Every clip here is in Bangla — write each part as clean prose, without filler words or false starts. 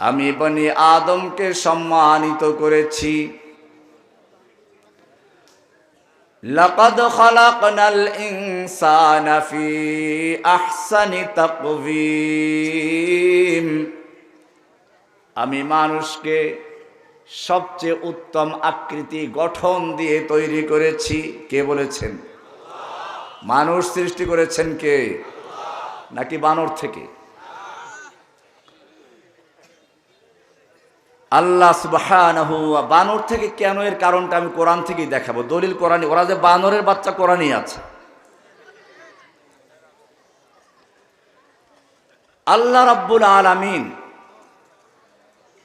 আমি বনি আদমকে সম্মানিত করেছি। লাকাদ খালাকনাল ইনসানা ফি আহসানি তাকওয়িম। আমি মানুষকে সবচেয়ে উত্তম আকৃতি গঠন দিয়ে তৈরি করেছি। কে বলেছেন? মানুষ সৃষ্টি করেছেন কে? নাকি বানর থেকে? আল্লাহ সুবহানাহু ওয়া। বানর থেকে কেন, এর কারণটা আমি কোরআন থেকেই দেখাবো। দলিল কোরআনই। ওরা যে বানরের বাচ্চা, কোরআনই আছে। আল্লাহ রাব্বুল আলামিন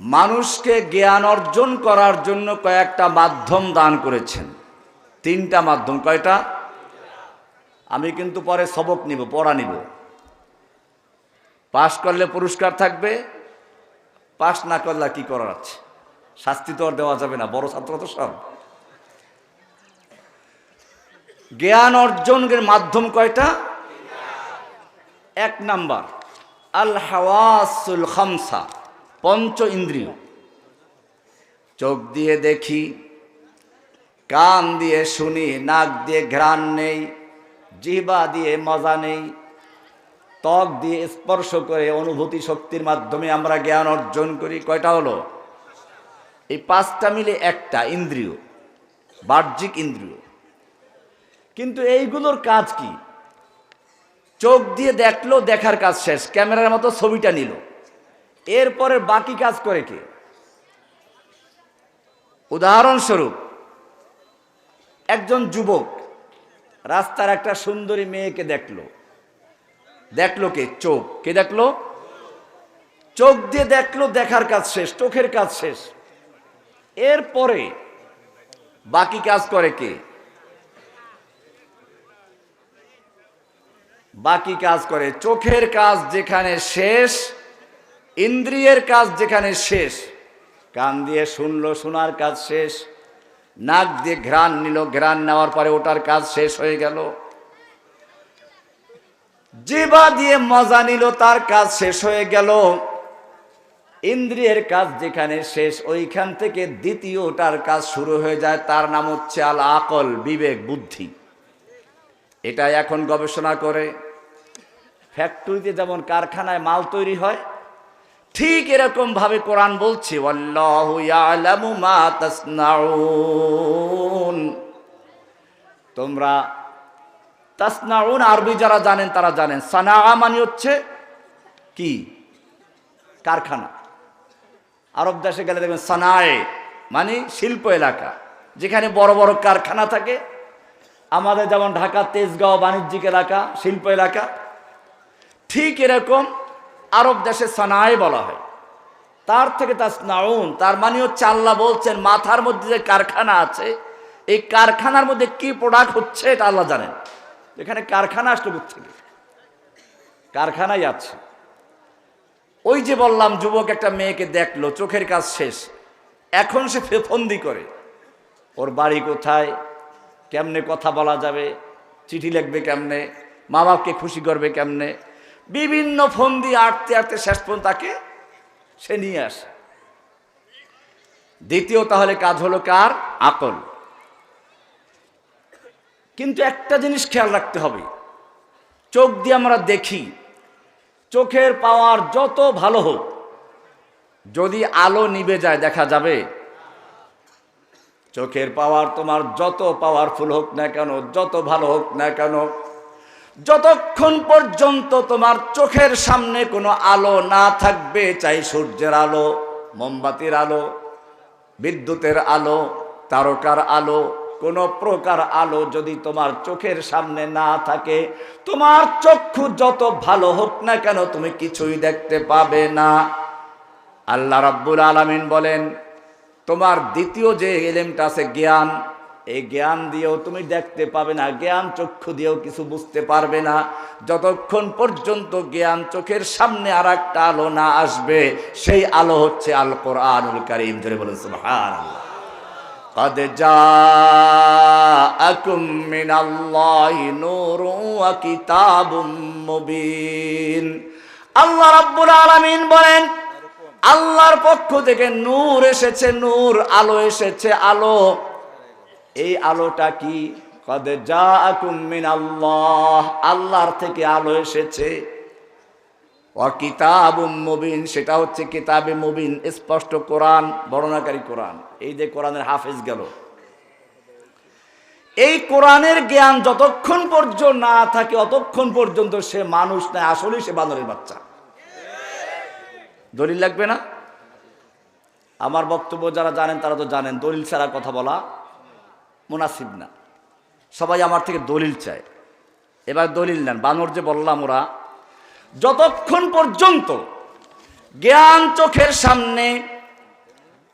মানুষকে জ্ঞান অর্জন করার জন্য কয়েকটা মাধ্যম দান করেছেন। তিনটা মাধ্যম। কয়টা? আমি কিন্তু পরে সবক নিব, পড়া নিব। পাশ করলে পুরস্কার থাকবে, পাশ না করলে কি করার আছে? শাস্তি তো আর দেওয়া যাবে না, বড় ছাত্র তো সব। জ্ঞান অর্জনের মাধ্যম কয়টা? এক নাম্বার আল হাওয়াসুল খামসা, পঞ্চ ইন্দ্রিয়। চোখ দিয়ে দেখি, কান দিয়ে শুনি, নাক দিয়ে ঘ্রাণ নেই, জিহ্বা দিয়ে মজা নেই, ত্বক দিয়ে স্পর্শ করে অনুভূতি শক্তির মাধ্যমে আমরা জ্ঞান অর্জন করি। কয়টা হলো? এই পাঁচটা মিলে একটা ইন্দ্রিয়, বাহ্যিক ইন্দ্রিয়। কিন্তু এইগুলোর কাজ কি? চোখ দিয়ে দেখলো, দেখার কাজ শেষ, ক্যামেরার মতো ছবিটা নিল, এরপরে বাকি কাজ করে কে? উদাহরণস্বরূপ, একজন যুবক রাস্তার একটা সুন্দরী মেয়েকে দেখলো। দেখলো কে? চোখ। কে দেখলো? চোখ দিয়ে দেখলো, দেখার কাজ শেষ, চোখের কাজ শেষ। এরপরে বাকি কাজ করে কে? বাকি কাজ করে চোখের কাজ যেখানে শেষ, ইন্দ্রিয়ের কাজ যেখানে শেষ, কান দিয়ে শুনলো, শোনার কাজ শেষ, নাক দিয়ে ঘ্রাণ নিল, ঘ্রাণ নেওয়ার পরে ওটার কাজ শেষ হয়ে গেল, জিহ্বা দিয়ে মজা নিল, তার কাজ শেষ হয়ে গেল। ইন্দ্রিয়ের কাজ যেখানে শেষ, ওইখান থেকে দ্বিতীয়টার কাজ শুরু হয়ে যায়, তার নাম হচ্ছে আল আকল, বিবেক, বুদ্ধি। এটা এখন গবেষণা করে ফ্যাক্টরিতে যেমন কারখানায় মাল তৈরি হয়, ঠিক এরকম ভাবে কোরআন বলছে ওয়াল্লাহু ইয়ালামু মা তাসনাউন। তোমরা তাসনাউন আরবি যারা জানেন তারা জানেন, সানা মানে হচ্ছে কি? কারখানা। আরব দেশে গেলে দেখবেন সানায়ে মানে শিল্প এলাকা, যেখানে বড় বড় কারখানা থাকে। আমাদের যেমন ঢাকা তেজগাঁও বাণিজ্যিক এলাকা, শিল্প এলাকা, ঠিক এরকম আরব দেশে সানায়ে বলা হয়। তার থেকে তাসনাউন, তার মানে হচ্ছে আল্লাহ বলছেন মাথার মধ্যে যে কারখানা আছে, এই কারখানার মধ্যে কি প্রোডাক্ট হচ্ছে এটা আল্লাহ জানেন। এখানে কারখানা আসলে কোত্থেকে? কারখানাই আছে। ওই যে বললাম, যুবক একটা মেয়েকে দেখলো, চোখের কাজ শেষ, এখন সে ফন্দি করে ওর বাড়ি কোথায়, কেমনে কথা বলা যাবে, চিঠি লিখবে কেমনে, মা বাপকে খুশি করবে কেমনে, বিভিন্ন ফন্দি আটতে আটতে শেষ পর্যন্ত তাকে সে নিয়ে আসে। দ্বিতীয় তাহলে কাজ হলো কার? আকল। কিন্তু একটা জিনিস খেয়াল রাখতে হবে, চোখ দিয়ে আমরা দেখি, চোখের পাওয়ার যত ভালো হোক, যদি আলো নিভে যায় দেখা যাবে? চোখের পাওয়ার তোমার যত পাওয়ারফুল হোক না কেন, যত ভালো হোক না কেন, যতক্ষণ পর্যন্ত তোমার চোখের সামনে কোনো আলো না থাকবে, চাই সূর্যের আলো, মোমবাতির আলো, বিদ্যুতের আলো, তারকার আলো, কোনো প্রকার আলো যদি তোমার চোখের সামনে না থাকে, তোমার চক্ষু যত ভালো হোক না কেন তুমি কিছুই দেখতে পাবে না। আল্লাহ রাব্বুল আলামিন বলেন, তোমার দ্বিতীয় যে ইলমটা আছে জ্ঞান, এই জ্ঞান দিয়েও তুমি দেখতে পাবে না, জ্ঞান চক্ষু দিয়েও কিছু বুঝতে পারবে না, যতক্ষণ পর্যন্ত জ্ঞান চোখের সামনে আর একটা আলো না আসবে। সেই আলো হচ্ছে আল কোরআনুল কারীম। জোরে বলেন সুবহানাল্লাহ। قد جاءكم من الله نور وكتاب مبين। আল্লাহ রাব্বুল আলামিন বলেন, আল্লাহ আল্লাহর পক্ষ থেকে নূর এসেছে, নূর, আলো এসেছে, আলো। এই আলোটা কি? কদ জাআকুম মিনাল্লাহ, আল্লাহর থেকে আলো এসেছে। ওয়া কিতাবুম মুবিন, সেটা হচ্ছে কিতাবে মুবিন, স্পষ্ট কোরআন, বর্ণনাকারী কোরআন। এই যে কোরআনের হাফেজ গেল, এই কোরআনের জ্ঞান যতক্ষণ পর্যন্ত না থাকে অতক্ষণ পর্যন্ত সে মানুষ নয়, আসলেই সে বানরের বাচ্চা। দলিল লাগবে না? আমার বক্তব্য যারা জানেন তারা তো জানেন, দলিল ছাড়া কথা বলা মুনাসিব না। সবাই আমার থেকে দলিল চায়। এবার দলিল নেন। বানর যে বললাম, ওরা যতক্ষণ পর্যন্ত জ্ঞান চোখের সামনে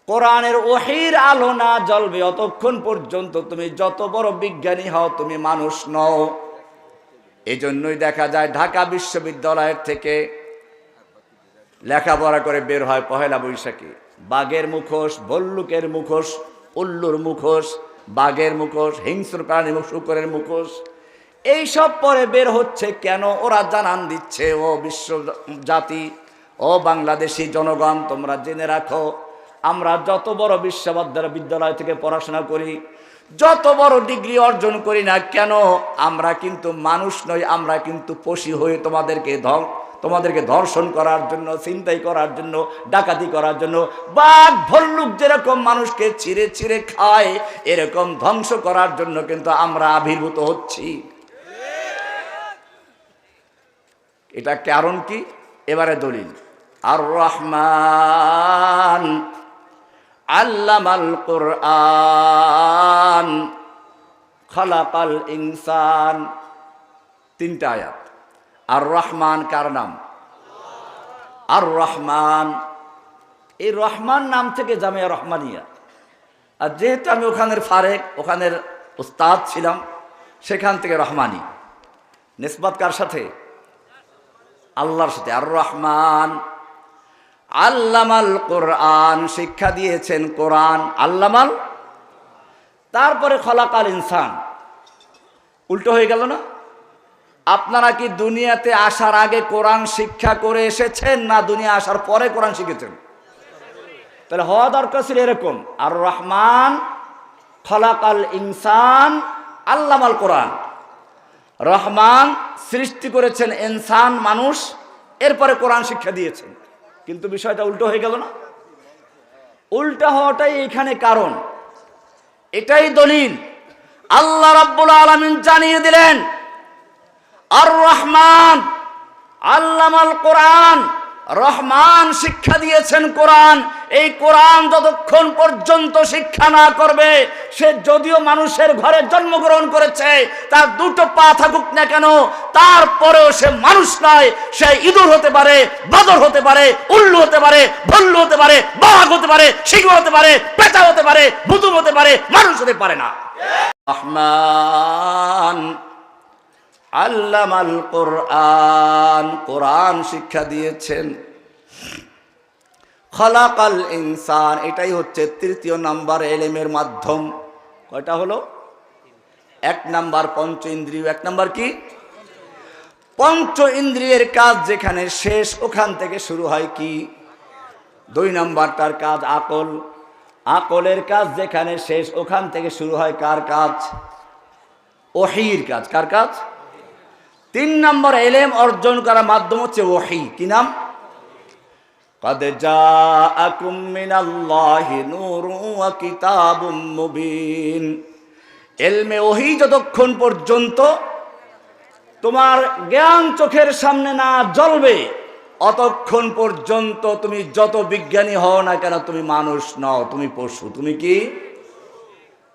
কোরআনের ওহীর আলো না জ্বলবে অতক্ষণ পর্যন্ত তুমি যত বড় বিজ্ঞানী হও তুমি মানুষ নও। এজন্যই দেখা যায় ঢাকা বিশ্ববিদ্যালয়ের থেকে লেখাপড়া করে বের হয় পহেলা বৈশাখে বাঘের মুখোশ, ভল্লুকের মুখোশ, উল্লুর মুখোশ, বাঘের মুখোশ, হিংস্র প্রাণী শুকরের মুখোশ, এইসব পরে বের হচ্ছে। কেন? ওরা জানান দিচ্ছে, ও বিশ্ব জাতি, ও বাংলাদেশি জনগণ, তোমরা জেনে রাখো, আমরা যত বড় বিশ্ববিদ্যালয় থেকে পড়াশোনা করি, যত বড় ডিগ্রি অর্জন করি না কেন, আমরা কিন্তু মানুষ নই, আমরা কিন্তু পশু হয়ে তোমাদেরকে ধর্ষণ করার জন্য, ছিনতাই করার জন্য, ডাকাতি করার জন্য, বাঘ ভল্লুক যেরকম মানুষকে ছিঁড়ে ছিঁড়ে খায় এরকম ধ্বংস করার জন্য কিন্তু আমরা আবির্ভূত হচ্ছি। এটা কারণ কি? এবারে দলিল। আর রহমান আল্লামাল কুরআন খালাকাল ইনসান, তিনটা আয়াত। আর রহমান কার নাম? আর রহমান, এই রহমান নাম থেকে জামিয়া রহমানিয়া। আর যেহেতু আমি ওখানের ফারেক, ওখানের উস্তাদ ছিলাম, সেখান থেকে রহমানি। নিসবত কার সাথে? আল্লাহর সাথে। আর রহমান আল্লামাল কোরআন, শিক্ষা দিয়েছেন কোরআন, আল্লামাল। তারপরে খলাকাল ইনসান, উল্টো হয়ে গেল না? আপনারা কি দুনিয়াতে আসার আগে কোরআন শিক্ষা করে এসেছেন, না দুনিয়া আসার পরে কোরআন শিখেছেন? তাহলে হওয়া দরকার ছিল এরকম, আর রহমান খলাকাল ইনসান আল্লামাল কোরআন। রহমান সৃষ্টি করেছেন ইনসান, মানুষ, এরপরে কোরআন শিক্ষা দিয়েছেন। কিন্তু বিষয়টা উল্টো হয়ে গেল না? উল্টা হওয়াটাই এখানে কারণ, এটাই দলিল। আল্লাহ রাব্বুল আলামিন জানিয়ে দিলেন, আর রহমান আল্লামাল কোরআন, রহমান শিক্ষা দিয়েছেন কোরআন। এই কোরআন যতক্ষণ পর্যন্ত শিক্ষা না করবে, সে যদিও মানুষের ঘরে জন্মগ্রহণ করেছে, তার দুটো পা থাকুক না কেন, তারপরেও সে মানুষ নয়। সে ইঁদুর হতে পারে, বাদর হতে পারে, উল্লু হতে পারে, ভল্লু হতে পারে, বাঘ হতে পারে, সিংহ হতে পারে, পেঁচা হতে পারে, ভুতুম হতে পারে, মানুষ হতে পারে না। রহমান আল্লামাল কোরআন, কোরআন শিক্ষা দিয়েছেন। খলাকাল ইনসান, এটাই হচ্ছে তৃতীয় নাম্বার এলেমের মাধ্যম। কয়টা হলো? এক নাম্বার পঞ্চ ইন্দ্রিয়। এক নাম্বার কি? পঞ্চ ইন্দ্রিয়ের কাজ যেখানে শেষ, ওখান থেকে শুরু হয় কি? দুই নাম্বারটার কাজ আকল। আকলের কাজ যেখানে শেষ, ওখান থেকে শুরু হয় কার কাজ? ওহীর কাজ। কার কাজ? তিন নম্বর ইলম অর্জন করার মাধ্যম হচ্ছে ওহী। কি নাম? قد جاءكم من الله نور وكتاب مبين। ইলমে ওহী যতক্ষণ পর্যন্ত তোমার জ্ঞান চোখের সামনে না জ্বলবে অতক্ষণ পর্যন্ত তুমি যত বিজ্ঞানী হও না কেন তুমি মানুষ নও, তুমি পশু। তুমি কি?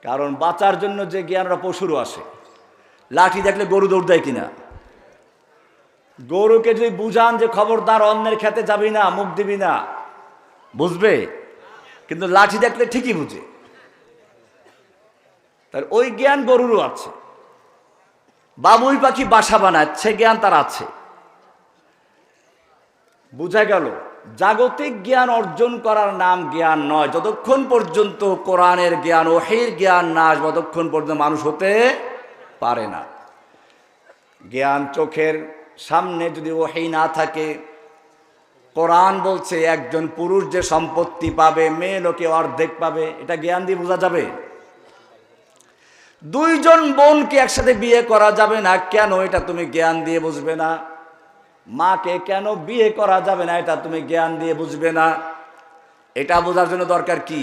কারণ বাঁচার জন্য যে জ্ঞানরা পশুরও আসে। লাঠি দেখলে গরু দৌড় দেয় কিনা? গরুকে যদি বুঝান যে খবরদার অন্যের খেতে যাবি না, মুখ দিবি না, বুঝবে? কিন্তু লাঠি দেখলে ঠিকই বুঝে। তার ওই জ্ঞান গরুরও আছে। বাবুই পাখি বাসা বানায়, সে জ্ঞান তার আছে। বুঝা গেল? জাগতিক জ্ঞান অর্জন করার নাম জ্ঞান নয় যতক্ষণ পর্যন্ত কোরআনের জ্ঞান, ওহীর জ্ঞান না আসবে ততক্ষণ পর্যন্ত মানুষ হতে পারে না। জ্ঞান চোখের সামনে যদি ওহী না থাকে, কোরআন বলছে একজন পুরুষ যে সম্পত্তি পাবে, মেয়ে লোকে অর্ধেক পাবে, এটা জ্ঞান দিয়ে বোঝা যাবে? দুইজন বোনকে একসাথে বিয়ে করা যাবে না কেন, এটা তুমি জ্ঞান দিয়ে বুঝবে না? মাকে কেন বিয়ে করা যাবে না, এটা তুমি জ্ঞান দিয়ে বুঝবে না? এটা বোঝার জন্য দরকার কি?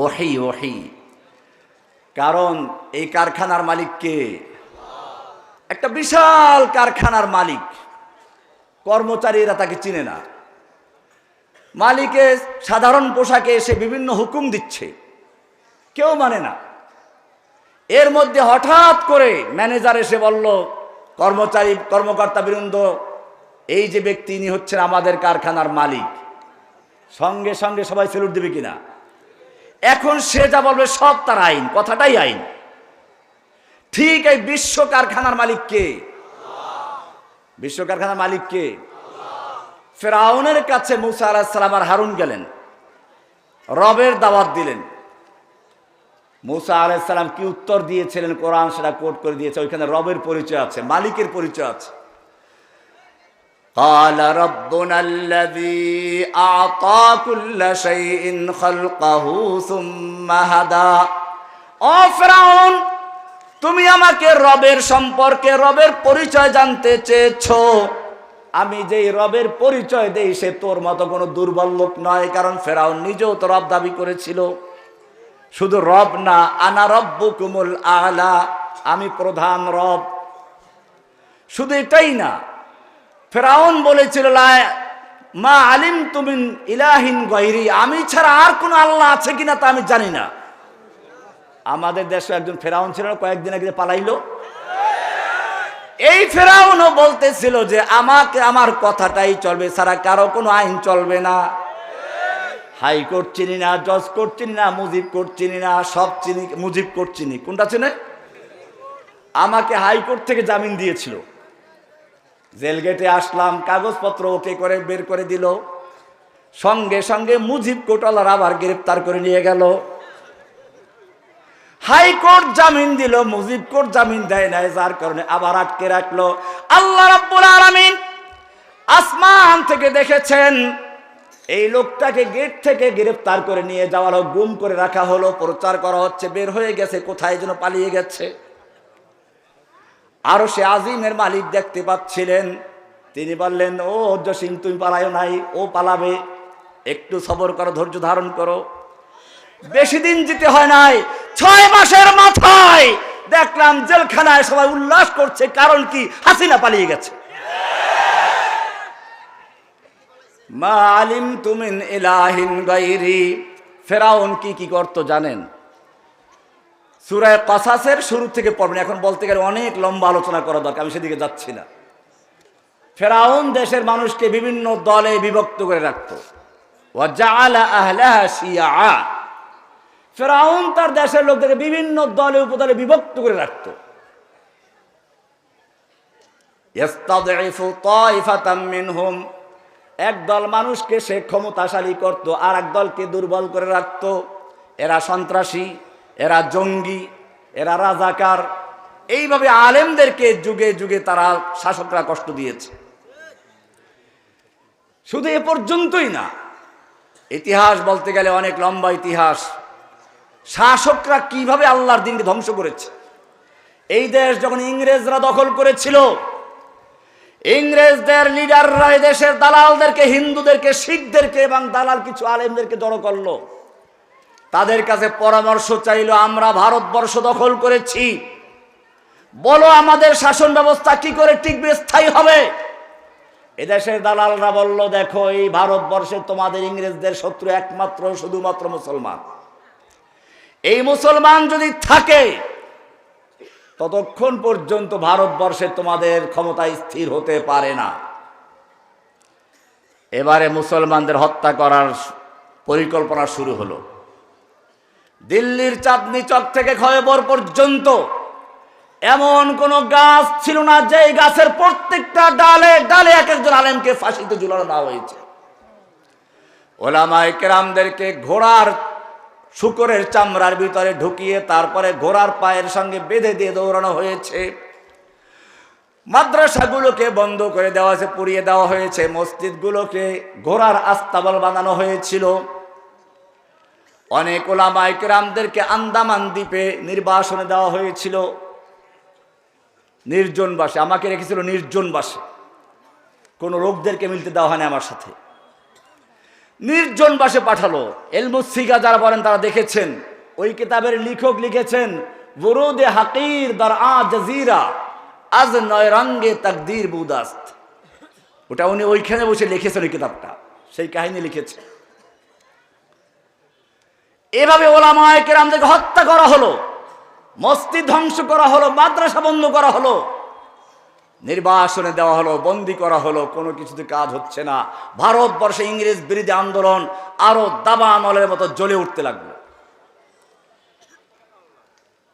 ওহী, ওহী। কারণ এই কারখানার মালিক কে? একটা বিশাল কারখানার মালিক, কর্মচারীরা তাকে চিনে না। মালিকের সাধারণ পোশাকে এসে বিভিন্ন হুকুম দিচ্ছে, কেউ মানে না। এর মধ্যে হঠাৎ করে ম্যানেজার এসে বলল, কর্মকর্তা বৃন্দ, এই যে ব্যক্তি ইনি হচ্ছেন আমাদের কারখানার মালিক। সঙ্গে সঙ্গে সবাই সেলুট দেবে কিনা? এখন সে যা বলবে সব তার আইন, কথাটাই আইন। ঠিক এই বিশ্ব কারখানার মালিক কে? বিশ্ব কারখানার মালিক কে? ফেরাউনের কাছে মুসা আলাইহিস সালাম আর হারুন গেলেন, রবের দাওয়াত দিলেন। মুসা আলাইহিস সালাম কি উত্তর দিয়েছিলেন, কোরআন সেটা কোট করে দিয়েছে। ওইখানে রবের পরিচয় আছে, মালিকের পরিচয় আছে। قال ربنا الذي أعطى كل شيء خلقه ثم هدى। ও ফেরাউন, তুমি আমাকে রবের সম্পর্কে, রবের পরিচয় জানতে চেয়েছো। আমি যেই রবের পরিচয় দেই সে তোর মতো কোনো দুর্বল লোক নয়। কারণ ফেরাউন নিজেও তো রব দাবি করেছিল। শুধু রব না, আনা রব্বুকুমুল আলা, আমি প্রধান রব। শুধু এটাই না, ফেরাউন বলেছিল মা আলিমতু মিন ইলাহিন গায়রি, আমি ছাড়া আর কোন আল্লাহ আছে কিনা তা আমি জানি না। আমাদের দেশে একজন ফেরাউন ছিল, কয়েকদিন আগে পালাইলো। এই ফেরাউনও বলতেছিল যে আমাকে, আমার কথাটাই চলবে, ছাড়া কারো কোনো আইন চলবে না। হাইকোর্ট চিনি না, জজ কোর্ট চিনি না, মুজিব কোর্ট চিনি না, সব চিনি, মুজিব কোর্ট চিনি, কোনটা চিনে? আমাকে হাইকোর্ট থেকে জামিন দিয়েছিল। জেল গেটে আসলাম, কাগজপত্র ওকে করে বের করে দিল। সঙ্গে সঙ্গে মুজিব কোর্টওয়ালারা আবার গ্রেফতার করে নিয়ে গেল। হাইকোর্ট জামিন দিল, মুজিব কোর্ট জামিন দেয় নাই, যার কারণে আবার আটকে রাখলো। আল্লাহ রাব্বুল আলামিন আসমান থেকে দেখেছেন এই লোকটাকে গেট থেকে গ্রেফতার করে নিয়ে যাওয়া হলো, গুম করে রাখা হলো, প্রচার করা হচ্ছে বের হয়ে গেছে, কোথায় যেন পালিয়ে গেছে। আরো সে আজিমের মালিক দেখতে পাচ্ছিলেন, তিনি বললেন, ও জসিম তুমি পালায়ও নাই, ও পালাবে, একটু সবর করো, ধৈর্য ধারণ করো। বেশি দিন যেতে হয় নাই, 6 মাসের মাথায় দেখলাম জেলখানায় সবাই উল্লাস করছে। কারণ কি? হাসিনা পালিয়ে গেছে। মা আলিমতু মিন ইলাহিন গায়রি। ফেরাউন কি করতো জানেন? সূরা কসাসের শুরু থেকে পড়বেন, এখন বলতে গেলে অনেক লম্বা আলোচনা করা দরকার, আমি সেদিকে যাচ্ছি না। ফেরাউন দেশের মানুষকে বিভিন্ন দলে বিভক্ত করে রাখত। ওয়া জাআলা আহলাহা শিয়া। ফেরাউন তার দেশের লোকদেরকে বিভিন্ন দলে উপদলে বিভক্ত করে রাখত। ইস্তাদঈফু তাইফাতাম মিনহুম, একদল মানুষকে সে ক্ষমতাশালী করত, আর এক দলকে দুর্বল করে রাখত। এরা সন্ত্রাসী, এরা জঙ্গি, এরা রাজাকার। এইভাবে আলেমদেরকে যুগে যুগে তারা শাসকরা কষ্ট দিয়েছে। শুধু এ পর্যন্তই না, ইতিহাস বলতে গেলে অনেক লম্বা ইতিহাস। শাসকরা কিভাবে আল্লাহর দ্বীনকে ধ্বংস করেছে। এই দেশ যখন ইংরেজরা দখল করেছিল, ইংরেজদের লিডাররা এই দেশের দালালদেরকে, হিন্দুদেরকে, শিখদেরকে এবং দালাল কিছু আলেমদেরকে জড়ো করলো। তাদের কাছে পরামর্শ চাইলো, আমরা ভারতবর্ষ দখল করেছি, বলো আমাদের শাসন ব্যবস্থা কি করে টিকবে, স্থায়ী হবে। এদেশের দালালরা বলল, দেখো এই ভারতবর্ষে তোমাদের ইংরেজদের শত্রু একমাত্র শুধুমাত্র মুসলমান। এই মুসলমান যদি থাকে ততক্ষণ পর্যন্ত ভারতবর্ষে তোমাদের ক্ষমতায় স্থির হতে পারে না। এবারে মুসলমানদের হত্যা করার পরিকল্পনা শুরু হলো। দিল্লির চাঁদনি চক থেকে খয়বর পর্যন্ত এমন কোন গাছ ছিল না যে গাছের প্রত্যেকটা ডালে ডালে এক একজন আলেমকে ফাঁসিতে ঝুলানো না হয়েছে। ওলামায়ে কেরামদেরকে ঘোড়ার শুকরের চামড়ার ভিতরে ঢুকিয়ে তারপরে ঘোড়ার পায়ের সঙ্গে বেঁধে দিয়ে দৌড়ানো হয়েছে। মাদ্রাসাগুলোকে বন্ধ করে দেওয়া হয়েছে, পুড়িয়ে দেওয়া হয়েছে। মসজিদগুলোকে ঘোড়ার আস্তাবল বানানো হয়েছিল। অনেক উলামায়ে কেরামদেরকে আন্দামান দ্বীপে নির্বাসনে দেওয়া হয়েছিল, নির্জন বাসে। আমাকে রেখেছিল নির্জন বাসে, কোনো লোকদেরকে মিলতে দেওয়া হয়নি আমার সাথে। নির্জন বাসে পাঠালো। এলমুসিগা যারা বলেন তারা দেখেছেন, ওই কিতাবের লেখক লিখেছেন বুরুদে হাকির দার আ জাজিরা আজ নয় রঙ্গে তাকদীর বুদাস্ত। ওটা উনি ওইখানে বসে লিখেছেন, ওই কিতাবটা, সেই কাহিনী লিখেছে। এভাবে ওলামায়ে কেরামদেরকে হত্যা করা হলো, মসজিদ ধ্বংস করা হলো, মাদ্রাসা বন্ধ করা হলো, নির্বাসনে দেওয়া হলো, বন্দী করা হলো। কোনো কিছুতে কাজ হচ্ছে না। ভারতবর্ষে ইংরেজ বিরোধী আন্দোলন আরো দাবানলের মতো জ্বলে উঠতে লাগলো।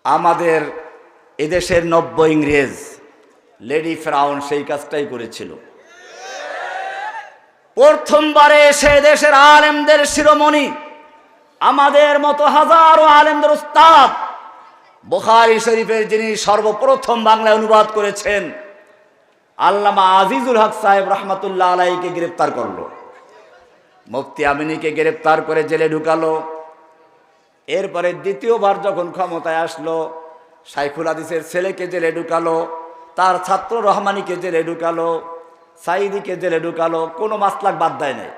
আমাদের এদেশের নব্য ইংরেজ লেডি ফেরাউন সেই কাজটাই করেছিল। প্রথমবারে এসে দেশের আলেমদের শিরোমণি, আমাদের মতো হাজারো আলেমদের উস্তাদ, বুখারী শরীফের যিনি সর্বপ্রথম বাংলায় অনুবাদ করেছেন, আল্লামা আজিজুল হক সাহেব রহমাতুল্লাহ আলাইহিকে গ্রেফতার করলো। মুফতি আমিনীকে গ্রেফতার করে জেলে ঢুকালো। এরপরে দ্বিতীয়বার যখন ক্ষমতায় আসলো, শাইখুল হাদিসের ছেলেকে জেলে ঢুকালো, তার ছাত্র রহমানীকে জেলে ঢুকালো, সাইদিকে জেলে ঢুকালো, কোনো মাসলাক বাদ দেয় নাই,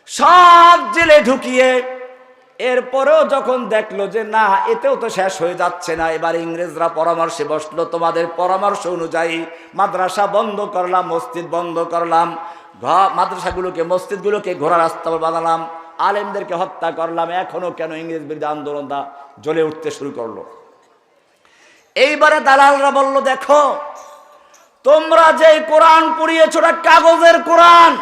সব জেলে ঢুকিয়ে এরপরেও যখন দেখলো যে না, এতেও তো শেষ হয়ে যাচ্ছে না, এবার ইংরেজরা পরামর্শে বসলো। তোমাদের পরামর্শ অনুযায়ী মাদ্রাসা বন্ধ করলাম, মসজিদ বন্ধ করলাম, মাদ্রাসাগুলোকে মসজিদগুলোকে ঘোড়ার আস্তাবল বানালাম, আলেমদেরকে হত্যা করলাম, এখনো কেন ইংরেজ বিরোধী আন্দোলনটা জ্বলে উঠতে শুরু করলো। এইবারে দালালরা বলল, দেখো তোমরা যে কোরআন পড়িয়েছো ওটা কাগজের কোরআন,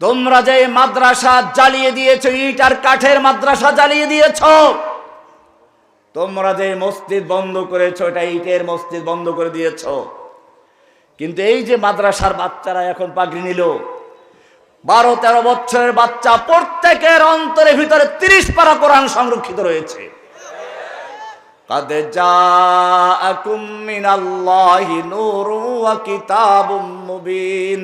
তোমরা যে মাদ্রাসা জ্বালিয়ে দিয়েছো, ইট আর কাঠের মাদ্রাসা জ্বালিয়ে দিয়েছো, তোমরা যে মসজিদ বন্ধ করেছো এটা ইটের মসজিদ বন্ধ করে দিয়েছো। কিন্তু এই যে মাদ্রাসার বাচ্চারা এখন পাগড়ি নিল, 12-13 বছরের বাচ্চা, প্রত্যেকের অন্তরের ভিতরে 30 পারা কোরআন সংরক্ষিত রয়েছে। قد جاءكم من الله نور وكتاب مبين,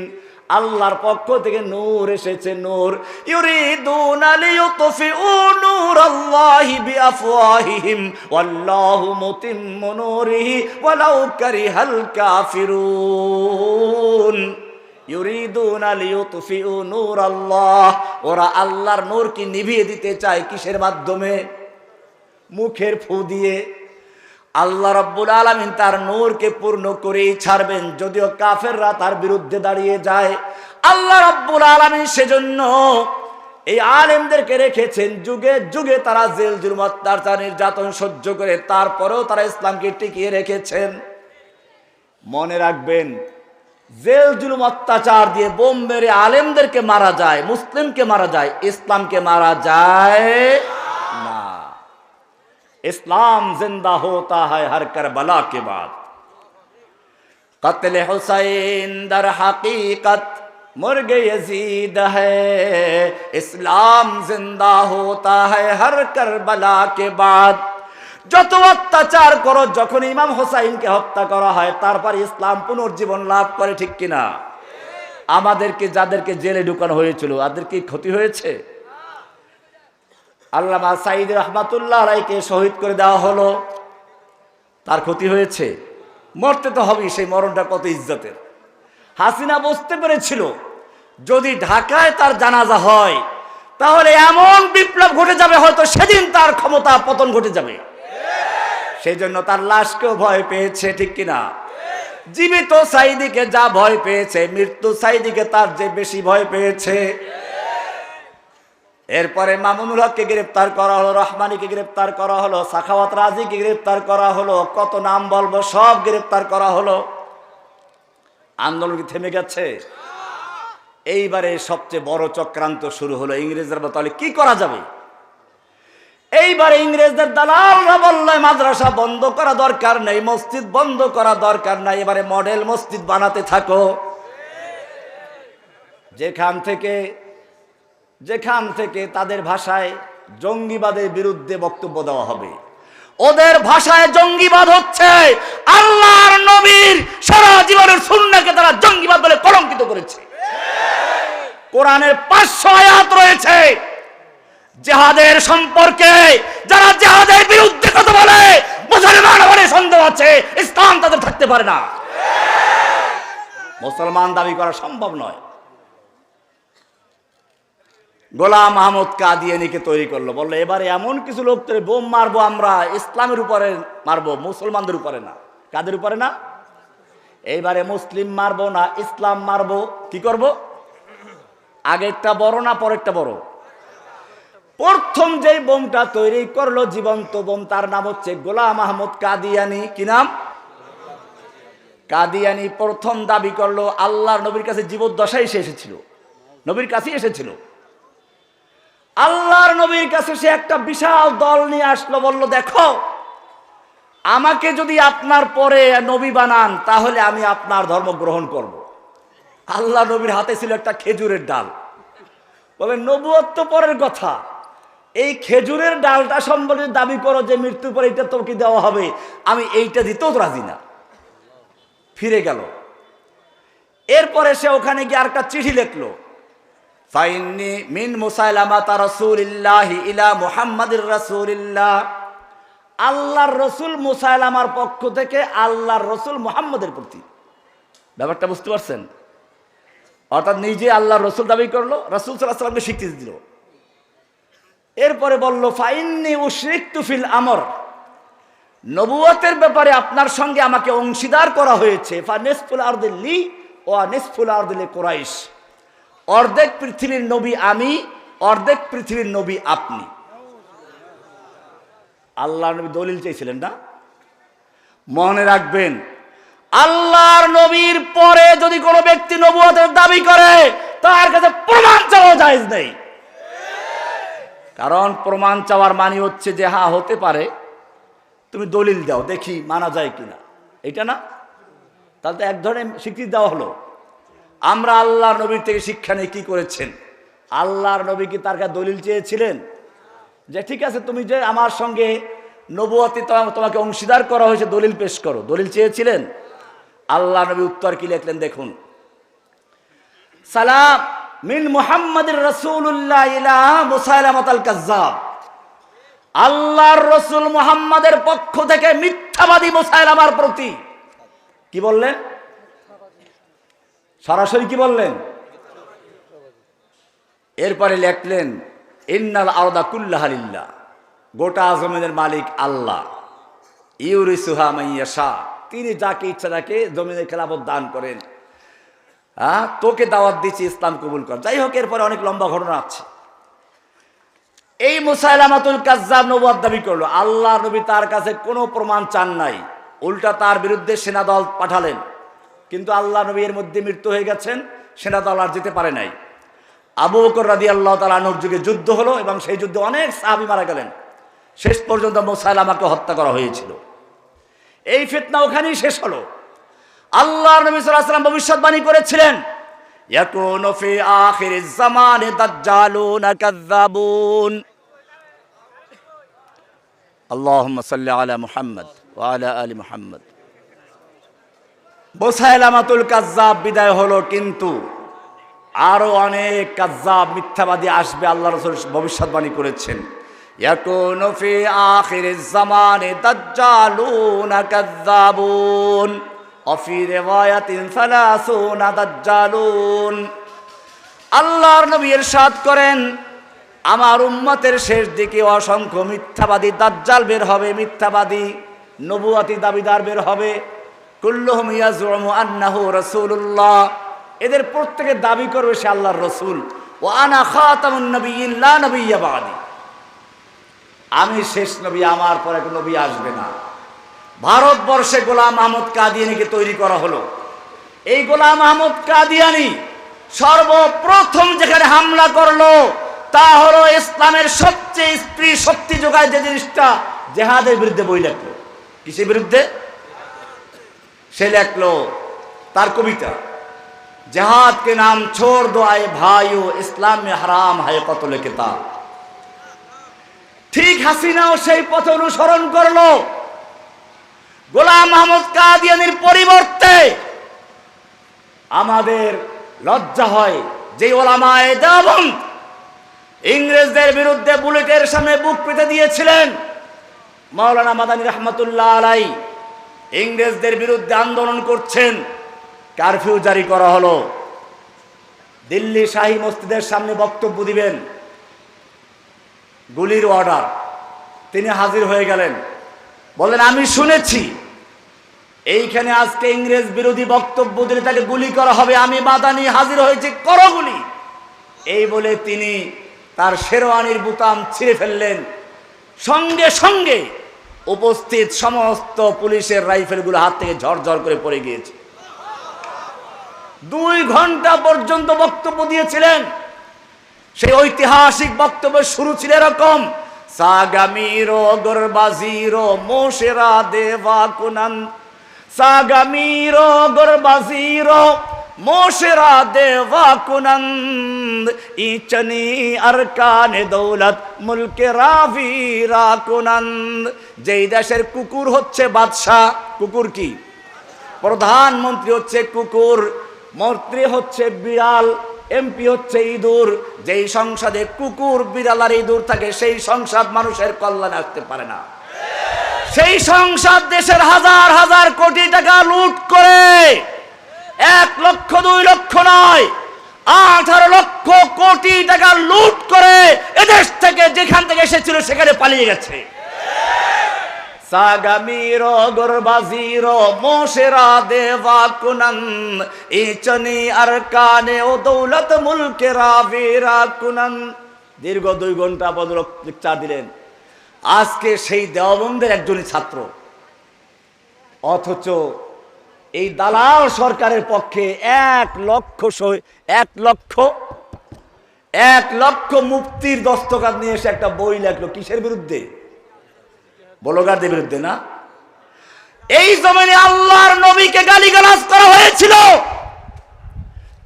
আল্লাহর পক্ষ থেকে নূর এসেছে, নূর। ইউরিদুনা লিয়ুতফিউ নূরাল্লাহি বিআফওয়াহিহিম ওয়াল্লাহু মুতিম্মু নূরিহি ওয়ালাউ কারিহাল কাফিরুন। ইউরিদুনা লিয়ুতফিউ নূরাল্লাহ, ওরা আল্লাহর নূরকে নিভিয়ে দিতে চায় কিসের মাধ্যমে? মুখের ফু দিয়ে। আল্লাহ রাব্বুল আলামিন তার নূরকে পূর্ণ করেই ছাড়বেন, যদিও কাফেররা তার বিরুদ্ধে দাঁড়িয়ে যায়। আল্লাহ রাব্বুল আলামিন সেজন্য এই আলেমদেরকে রেখেছেন, যুগে যুগে তারা জেল জুলুম অত্যাচার নির্যাতন সহ্য করে তারপরেও তারা ইসলামকে টিকিয়ে রেখেছেন। মনে রাখবেন, জেল জুলুম অত্যাচার দিয়ে বোম মেরে আলেমদেরকে মারা যায়, মুসলিমকে মারা যায়, ইসলামকে মারা যায় না। इस्लाम जिंदा होता है हर करबला के बाद। कत्ल हुसैन दर हकीकत मुर्गे यजीद है, इस्लाम जिंदा होता है हर करबला के बाद। যত অত্যাচার করো, যখন ইমাম হোসাইনকে হত্যা করা হয় তারপর ইসলাম পুনর্জীবন লাভ করে, ঠিক কিনা? আমাদেরকে যাদেরকে জেলে ঢুকানো হয়েছিল তাদের কি ক্ষতি হয়েছে? আল্লামা সাঈদী রহমাতুল্লাহ আলাইহিকে শহীদ করে দেওয়া হলো, তার ক্ষতি হয়েছে? মরতে তো হবেই, সেই মরণটা কত ইজ্জতের। হাসিনা বুঝতে পেরেছিল যদি ঢাকায় তার জানাজা হয় তাহলে এমন বিপ্লব ঘটে যাবে, হয়তো সেদিন তার ক্ষমতা পতন ঘটে যাবে। সেই জন্য তার লাশকেও ভয় পেয়েছে, ঠিক কিনা? জীবিত সাঈদীকে যা ভয় পেয়েছে, মৃত্যু সাঈদীকে তার যে বেশি ভয় পেয়েছে। এরপরে মামুনুল হককে গ্রেফতার করা হলো, রহমানীকে গ্রেফতার করা হলো, সাখাওয়াত রাজিকে গ্রেফতার করা হলো, কত নাম বলবো, সব গ্রেফতার করা হলো। আন্দোলন কি থেমে গেছে? এইবারে সবচেয়ে বড় চক্রান্ত শুরু হলো। ইংরেজরা তাহলে কি করা যাবে? এইবারে ইংরেজদের দালালরা বললে মাদ্রাসা বন্ধ করা দরকার নেই, মসজিদ বন্ধ করা দরকার নাই, এবারে মডেল মসজিদ বানাতে থাকো। যেখান থেকে তাদের ভাষায় জঙ্গিবাদের বিরুদ্ধে বক্তব্য দেওয়া হবে, ওদের ভাষায় জঙ্গিবাদ হচ্ছে। আল্লাহর নবীর সারা জীবনের সুন্নাহকে তারা জঙ্গিবাদ বলে কলঙ্কিত করেছে। কোরআনের 500 আয়াত রয়েছে জিহাদের সম্পর্কে। যারা জিহাদের বিরুদ্ধে কথা বলে, মুসলমান বলে সন্দেহ আছে, ইসলাম তাদের থাকতে পারে না। মুসলমান দাবি করা সম্ভব নয়। গোলাম আহমদ কাদিয়ানীকে তৈরি করলো, বললো এবারে এমন কিছু লোক তৈরি বোম মারবো আমরা, ইসলামের উপরে মারবো, মুসলমানদের উপরে না। কাদের উপরে না? এইবারে মুসলিম মারবো না, ইসলাম মারবো। কি করব? আগেরটা বড় না পরেরটা বড়? প্রথম যেই বোমটা তৈরি করলো জীবন্ত বোম, তার নাম হচ্ছে গোলাম আহমদ কাদিয়ানী। কি নাম? কাদিয়ানী প্রথম দাবি করলো আল্লাহর নবীর কাছে জীবদ্দশায় সে এসেছিল, নবীর কাছেই এসেছিল। আল্লাহর নবীর কাছে সে একটা বিশাল দল নিয়ে আসলো, বলল দেখো আমাকে যদি আপনার পরে নবী বানান তাহলে আমি আপনার ধর্ম গ্রহণ করব। আল্লাহ নবীর হাতে ছিল একটা খেজুরের ডাল। বলে নবুয়ত তো পরের কথা, এই খেজুরের ডালটা সম্বন্ধে দাবি করো যে মৃত্যুর পরে এটা তোকে দেওয়া হবে, আমি এইটা দিতেও রাজি না। ফিরে গেল। এরপরে সে ওখানে গিয়ে আরেকটা চিঠি লিখলো, ফাইন্নি মিন মুসাইলামাতা রাসূলিল্লাহি ইলা মুহাম্মাদির রাসূলিল্লাহ। আল্লাহর রসুল মুসাইলামার পক্ষ থেকে আল্লাহর রসুল মুহাম্মদের প্রতি। ব্যাপারটা বুঝতে পারছেন? অর্থাৎ নিজে আল্লাহর রসুল দাবি করলো, রাসূল সাল্লাল্লাহু আলাইহি ওয়াসাল্লামকে স্বীকৃতি দিল। এরপরে বলল ফাইন্নি উশরিকতু ফিল আমর, নবুয়তের ব্যাপারে আপনার সঙ্গে আমাকে অংশীদার করা হয়েছে। ফা নিসফুল আরদি লি ওয়া নিসফুল আরদি লিকুরাইশ, অর্ধেক পৃথিবীর নবী আমি, অর্ধেক পৃথিবীর নবী আপনি। আল্লাহর নবী দলিল চেয়েছিলেন না? মনে রাখবেন, আল্লাহর নবীর পরে যদি কোনো ব্যক্তি নবুয়তের দাবি করে তার কাছে প্রমাণ চাওয়া জায়েজ নেই। কারণ প্রমাণ চাওয়ার মানে হচ্ছে যে হ্যাঁ হতে পারে, তুমি দলিল দাও দেখি মানা যায় কিনা, এটা না? তাহলে তো এক ধরনের স্বীকৃতি দেওয়া হলো। আমরা আল্লাহর নবীর থেকে শিক্ষা নিয়ে কি করেছেন? আল্লাহর নবী কি তার কাছে দলিল চেয়েছিলেন যে ঠিক আছে তুমি যে আমার সঙ্গে নবুয়তে তোমাকে অংশীদার করা হয়েছে, দলিল পেশ করো? দলিল চেয়েছিলেন? আল্লাহ নবী উত্তর কি লিখলেন দেখুন, সালাম মিন মুহাম্মাদির রাসূলুল্লাহ ইলা মুসাইলামাতাল কাজ্জাব। আল্লাহর রসুল মুহাম্মাদের পক্ষ থেকে মিথ্যাবাদী মুসাইলামার প্রতি কি বললেন? সরাসরি কি বললেন? এরপরে লিখলেন ইন্নাল আরদা কুল্লাহা লিল্লাহ, গোটা জমিনের মালিক আল্লাহ। ইউরিসুহা মান ইয়াশা, তিনি যাকে ইচ্ছা তাকে জমিনের খেলাফত দান করেন। তোকে দাওয়াত দিচ্ছি ইসলাম কবুল কর। যাই হোক, এরপরে অনেক লম্বা ঘটনা আছে। এই মুসাইলামাতুল কাজ্জাব নবুয়ত দাবি করলো। আল্লাহ নবী তার কাছে কোনো প্রমাণ চান নাই, উল্টা তার বিরুদ্ধে সেনাদল পাঠালেন। কিন্তু আল্লাহ নবী এর মধ্যে মৃত্যু হয়ে গেছেন, সেনাদল আর যেতে পারে নাই। আবু বকর রাদিয়াল্লাহু তাআলা আনহুর যুগে যুদ্ধ হলো এবং সেই যুদ্ধে অনেক সাহাবী মারা গেলেন। শেষ পর্যন্ত মুসাইলামাকে হত্যা করা হয়েছিল। এই ফিতনা ওখানেই শেষ হলো। আল্লাহর নবী সাল্লাল্লাহু আলাইহি ওয়াসাল্লাম ভবিষ্যৎবাণী করেছিলেন, ইয়াকুনু ফি আখিরিজ জামানে দাজ্জালুন কাযযাবুন। আল্লাহুম্মা সাল্লি আলা মুহাম্মদ ওয়া আলা আলি মুহাম্মদ। মুসাইলামাতুল কাজ্জাব বিদায় হলো, কিন্তু আরো অনেক কাজ্জাব মিথ্যাবাদী আসবে। আল্লাহ রাসূল ভবিষ্যৎবাণী করেছেন, ইয়াকুনু ফি আখিরিজ জামানে দাজ্জালুন কাযযাবুন ওয়া ফি রিওয়ায়াতিন সালাসুনা দাজ্জালুন। আল্লাহর নবী ইরশাদ করেন, আমার উম্মতের শেষ দিকে অসংখ্য মিথ্যাবাদী দাজ্জাল বের হবে, মিথ্যাবাদী নবুয়তি দাবিদার বের হবে। কুল্লুহুম ইয়াজুমু আন্নাহু রাসূলুল্লাহ, এদের প্রত্যেকে দাবি করবে সে আল্লাহর রসুল। ওয়া আনা খাতামুন নবিয়্যিন লা নবিয়্যা বা'দি, আমি শেষ নবী, আমার পরে কোনো নবী আসবে না। ভারতবর্ষে গোলাম আহমদ কাদিয়ানীকে তৈরি করা হলো। এই গোলাম আহমদ কাদিয়ানী সর্বপ্রথম যেখানে হামলা করলো তা হলো ইসলামের সবচেয়ে স্ত্রী শক্তি যোগায় যে জিনিসটা, জেহাদের বিরুদ্ধে বই লেখলো। কিসের বিরুদ্ধে? সে লেখলো তার কবিতা, জেহাদ কে নাম ছোড় দো আয়ে ভাইও, ইসলাম মে হারাম হায় কতলে কিতাব। ঠিক হাসিনাও সেই পথ অনুসরণ করলো। গোলাম মাহমুদ কাদিয়ানীর পরিবর্তে আমাদের লজ্জা হয় যে ওলামায়ে দেওবন্দ ইংরেজদের বিরুদ্ধে বুলেটের সামনে বুক পেতে দিয়েছিলেন। মাওলানা মাদানী রহমাতুল্লাহ আলাই ইংরেজদের বিরুদ্ধে আন্দোলন করছেন, কারফিউ জারি করা হলো। দিল্লি শাহী মসজিদের সামনে বক্তব্য দিবেন, গুলির অর্ডার। তিনি হাজির হয়ে গেলেন, বলেন আমি শুনেছি এইখানে আজকে ইংরেজ বিরোধী বক্তব্য দিলে তাকে গুলি করা হবে, আমি মাদানী হাজির হয়েছি, করো গুলি। এই বলে তিনি তার শেরওয়ানির বুতাম ছিঁড়ে ফেললেন। সঙ্গে সঙ্গে উপস্থিত সমস্ত পুলিশের রাইফেলগুলো হাত থেকে ঝরঝর করে পড়ে গিয়েছে। 2 ঘন্টা পর্যন্ত বক্তব্য দিয়েছিলেন। সেই ঐতিহাসিক বক্তব্যের শুরু ছিল এরকম, সাগামিরো গরবাজিরো মোশেরা দেবা কুনান, সাগামিরো গরবাজিরো মোশেরা দেওয়া কুনন্দ, ইচনি আরকানে দৌলত মুলকে রাভিরা কুনন্দ। যেই দেশের কুকুর হচ্ছে বাদশাহ, কুকুর কি? প্রধানমন্ত্রী হচ্ছে কুকুর, মন্ত্রী হচ্ছে বিড়াল, এমপি হচ্ছে ইঁদুর। যেই সংসদে কুকুর, বিড়াল আর ইঁদুর থাকে সেই সংসদ মানুষের কল্যাণে আসতে পারে না। সেই সংসদ দেশের হাজার হাজার কোটি টাকা লুট করে 1 লক্ষ 2 লক্ষ নয়, 18 লক্ষ কোটি টাকা লুট করে এদেশ থেকে যেখান থেকে এসেছিল সেখানে পালিয়ে গেছে। সাগামিরো গরবাজিরো মোশেরা দেওয়া কুনন্দ, ইচনি আরকানে ও দৌলত মুলকে রাভিরা কুনন্দ। দীর্ঘ 2 ঘন্টা লেকচার দিলেন। আজকে সেই দেওবন্দের একজনই ছাত্র, অথচ এই দালাল সরকারের পক্ষে 1 লক্ষ মুফতির দস্তখত নিয়ে এসে একটা বই লেখলো। কিসের বিরুদ্ধে? ব্লগারদের বিরুদ্ধে না। এই জমিনে আল্লাহর নবীকে গালিগালাজ করা হয়েছিল,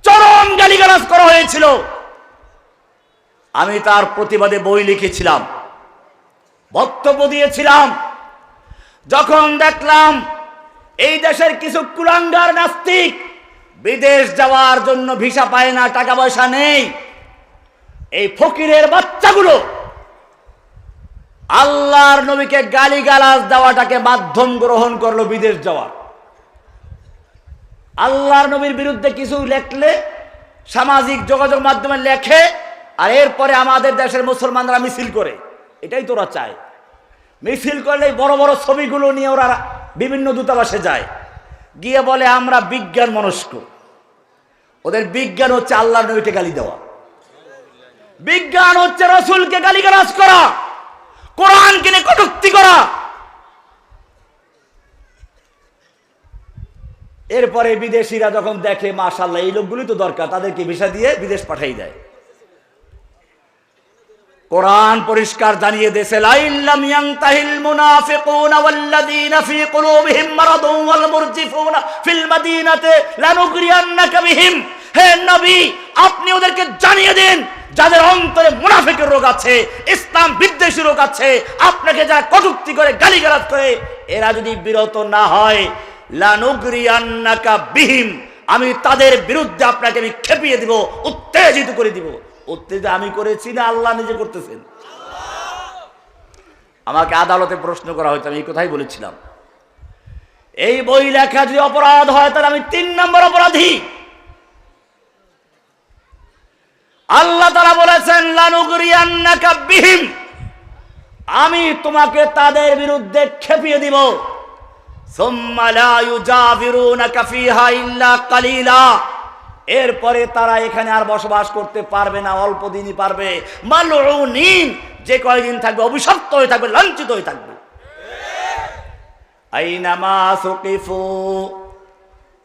চরম গালিগালাজ করা হয়েছিল। আমি তার প্রতিবাদে বই লিখেছিলাম, বক্তব্য দিয়েছিলাম। যখন দেখলাম এই দেশের কিছু কুলাঙ্গার নাস্তিক বিদেশ যাওয়ার জন্য ভিসা পায় না, টাকা পয়সা নেই, এই ফকিরের বাচ্চাগুলো আল্লাহর নবীকে গালিগালাজ দেওয়াটাকে মাধ্যম গ্রহণ করলো বিদেশ যাওয়ার। আল্লাহর নবীর বিরুদ্ধে কিছু লেখলে সামাজিক যোগাযোগ মাধ্যমে লেখে, আর এরপরে আমাদের দেশের মুসলমানরা মিছিল করে। এটাই তোরা চায়। মিছিল করলে বড় বড় ছবিগুলো নিয়ে ওরা বিভিন্ন দূতাবাসে যায়, গিয়ে বলে আমরা বিজ্ঞান মনস্ক। ওদের বিজ্ঞান হচ্ছে আল্লাহর নবীকে গালি দেওয়া, বিজ্ঞান হচ্ছে রাসূলকে গালিগালাজ করা, কোরআনকে নিয়ে কটূক্তি করা। এরপরে বিদেশিরা যখন দেখে মাশাআল্লাহ এই লোকগুলি তো দরকার, তাদেরকে ভিসা দিয়ে বিদেশ পাঠিয়ে দেয়। কোরআন পরিষ্কার জানিয়ে দিয়েছে, লাইল্লাম ইয়ানতাহিল মুনাফিকুনা ওয়াল্লাযীনা ফী কুলুবিহিম মারাদুন ওয়াল মুরজিফুনা ফিল মাদিনাতি লানুগরিয়ান্নাকা বিহিম। হে নবী, আপনি ওদেরকে জানিয়ে দিন যাদের অন্তরে মুনাফিকের রোগ আছে, ইসলাম বিদ্বেষী রোগ আছে, আপনাকে যারা কটূক্তি করে গালিগালাজ করে, এরা যদি বিরত না হয়, লানুগরিয়ান্নাকা বিহিম, আমি তাদের বিরুদ্ধে আপনাকে আমি খেপিয়ে দিব, উত্তেজিত করে দিব। উত্তেজিত আমি করেছি না আল্লাহ নিজে করতেছেন? আমাকে আদালতে প্রশ্ন করা হয়েছে, আমি এই কথাই বলেছিলাম, এই বই লেখা যদি অপরাধ হয় তাহলে আমি 3 নম্বর অপরাধী। আল্লাহ তাআলা বলেছেন লানুগরিয়ান্নাকা বিহিম, আমি তোমাকে তাদের বিরুদ্ধে খেপিয়ে দিব। সুম্মা লা ইউজাবিরুনাকা ফিহা ইল্লা কালিলা, এরপরে তারা এখানে আর বসবাস করতে পারবে না, অল্প দিনই পারবে। মালউনিন, যে কয়দিন থাকবে অভিশপ্ত হয়ে থাকবে, লাঞ্ছিত হয়ে থাকবে। আইনামা সুকিফু,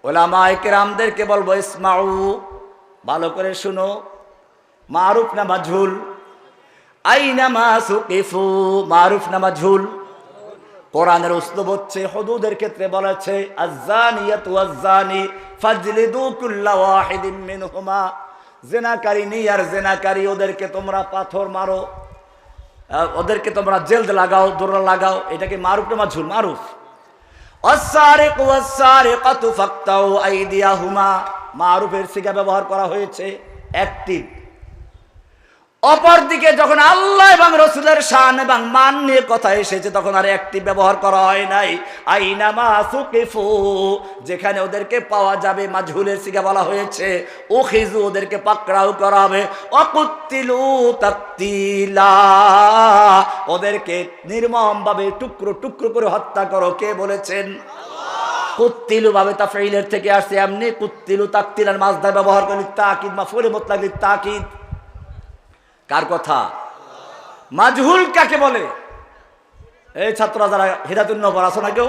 উলামায়ে কেরামদেরকে বলবো ইসমাউ, ভালো করে শুনো, মারুফ না মাজহুল? আইনামা সুকিফু, মারুফ না মাজহুল? কোরআনের উসলুব হচ্ছে, হুদুদের ক্ষেত্রে বলেছে আয-যানিয়াতু ওয়াজ-যানি ফাজলিদু কুল্লা ওয়াহিদিন মিনহুমা, জিনাকারী আর জিনাকারী ওদেরকে তোমরা পাথর মারো। ওদেরকে তোমরা জেলদ লাগাও, দোররা লাগাও। এটাকে মারুফ না মাজহুল? মারুফ। ওয়াস-সারিকু ওয়াস-সারিকাতু ফাকতাউ আইদিয়াহুমা, মারুফের সিগা ব্যবহার করা হয়েছে, অ্যাক্টিভ। অপরদিকে যখন আল্লাহ এবং রাসূলের শান এবং মান নিয়ে কথা এসেছে তখন আর অ্যাক্টিভ ব্যবহার করা হয় নাই। আইনামা সুকিফু, যেখানে ওদেরকে পাওয়া যাবে মাজহুলের সিগা বলা হয়েছে। উখিজু, ওদেরকে পাকড়াও করা হবে। অকুত্তিলু তাকতিলা, ওদেরকে নির্মমভাবে টুকরো টুকরো করে হত্যা করো। কে বলেছেন? কুত্তিলু ভাবে তাফঈলের থেকে আসছে, এমনি কুত্তিলু তাকতিলার মাজদার ব্যবহার করে তাকিদ মাফউলে মুতলাক তাকিদ। কার কথা? মাজহুল কাকে বলে? এই ছাত্ররা যারা হিদায়াতুন নবর আছো না কেউ,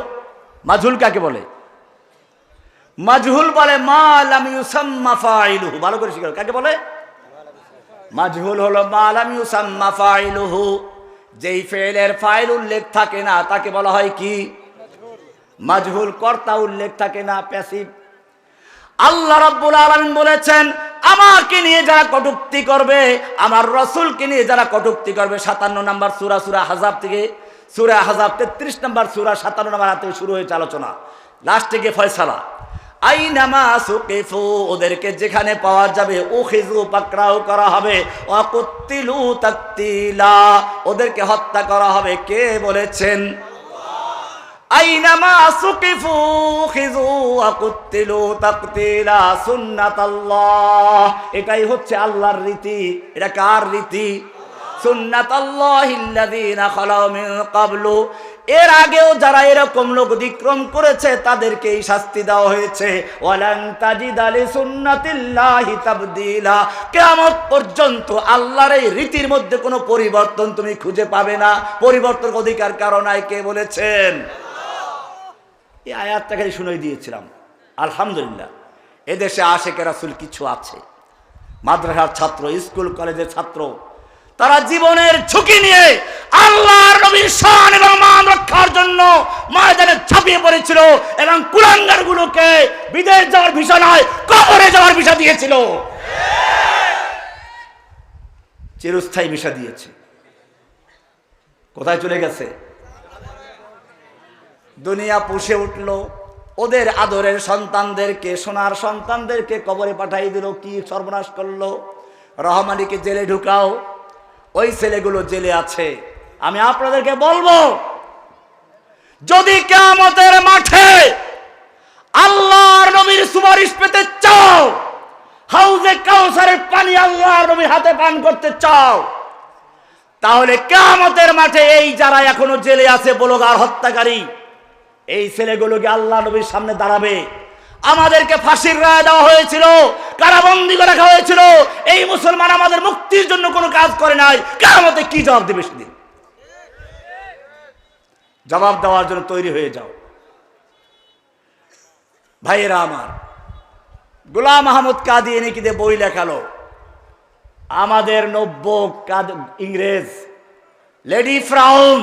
মাজহুল কাকে বলে? মাজহুল বলে মা লাম ইউসাম্মা ফাইলুহু। ভালো করে শিখো, কাকে বলে? মাজহুল হলো মা লাম ইউসাম্মা ফাইলুহু, যেই ফেলের ফাইল উল্লেখ থাকে না তাকে বলা হয় কি? মাজহুল। কর্তা উল্লেখ থাকে না, প্যাসিভ। আল্লাহ রাব্বুল আলামিন বলেছেন, আমাকে নিয়ে যারা কটূক্তি করবে, আমার রাসূলকে নিয়ে যারা কটূক্তি করবে, 57 নম্বর সূরা, সূরা আহজাব থেকে, সূরা আহজাব 33 নম্বর সূরা 57 নম্বর আয়াতে শুরু হয়েছে আলোচনা, লাস্টে গিয়ে ফয়সালা। আইনামা সুকিফু, ওদেরকে যেখানে পাওয়া যাবে, উখিজু, পাকড়াও করা হবে। ওয়াকুত্তিলু তাকতিলা, ওদেরকে হত্যা করা হবে। কে বলেছেন? আইনামা সুকিফু খিযু ওয়াকুত্তিলু তাকতিলা সুন্নাতাল্লাহ, এটাই হচ্ছে আল্লাহর রীতি। এটা কার রীতি? সুন্নাতাল্লাহিল্লাযীনা খালাউ মিন ক্বাবলু, এর আগেও যারা এরকম লোক অতিক্রম করেছে তাদেরকেই শাস্তি দেওয়া হয়েছে। ওয়ালান তাজিদা লিসুন্নাতিল্লাহি তাবদীলা, কিয়ামত পর্যন্ত আল্লাহর এই রীতির মধ্যে কোনো পরিবর্তন তুমি খুঁজে পাবে না। পরিবর্তনের অধিকার কারো নাই। কে বলেছেন? এই আয়াতটা খালি শুনে দিয়েছিলাম। আলহামদুলিল্লাহ, এদেশে আশেকে রাসূল কিছু আছে, মাদ্রাসার ছাত্র, স্কুল কলেজের ছাত্র, তারা জীবনের ঝুঁকি নিয়ে আল্লাহর নবীর শান এবং মান রক্ষার জন্য ময়দানে ঝাঁপিয়ে পড়েছিল এবং কুলাঙ্গারগুলোকে বিদেশ যাওয়ার ভিসা নয়, কবরে যাওয়ার ভিসা দিয়েছিল, চিরস্থায়ী ভিসা দিয়েছে। কোথায় চলে গেছে? দুনিয়া পুষে উঠলো, ওদের আদরের সন্তানদেরকে, সোনার সন্তানদেরকে কবরে পাঠিয়ে দিল। কি সর্বনাশ করলো! রহমানিকে জেলে ঢুকাও, ওই ছেলেগুলো জেলে আছে। আমি আপনাদেরকে বলবো, যদি কিয়ামতের মাঠে আল্লাহর নবীর সুপারিশ পেতে চাও, হাউজে কাউসারের পানি আল্লাহর নবীর হাতে পান করতে চাও, তাহলে কিয়ামতের মাঠে এই যারা এখনো জেলে আছে, বলগার হত্যাকারী, এই ছেলেগুলোকে আল্লাহ নবীর সামনে দাঁড়াবে। আমাদেরকে ফাঁসির রায় দেওয়া হয়েছিল, কারাবন্দী করে রাখা হয়েছিল, এই মুসলমান আমাদের মুক্তির জন্য কোনো কাজ করে নাই। কিয়ামতে কি জবাব দেবে? সেদিন জবাব দেওয়ার জন্য তৈরি হয়ে যাও। ভাইয়েরা আমার, গোলাম আহমদ কাদিয়ানী কি বই লেখালো, আমাদের নব্য ইংরেজ লেডি ফ্রাউন,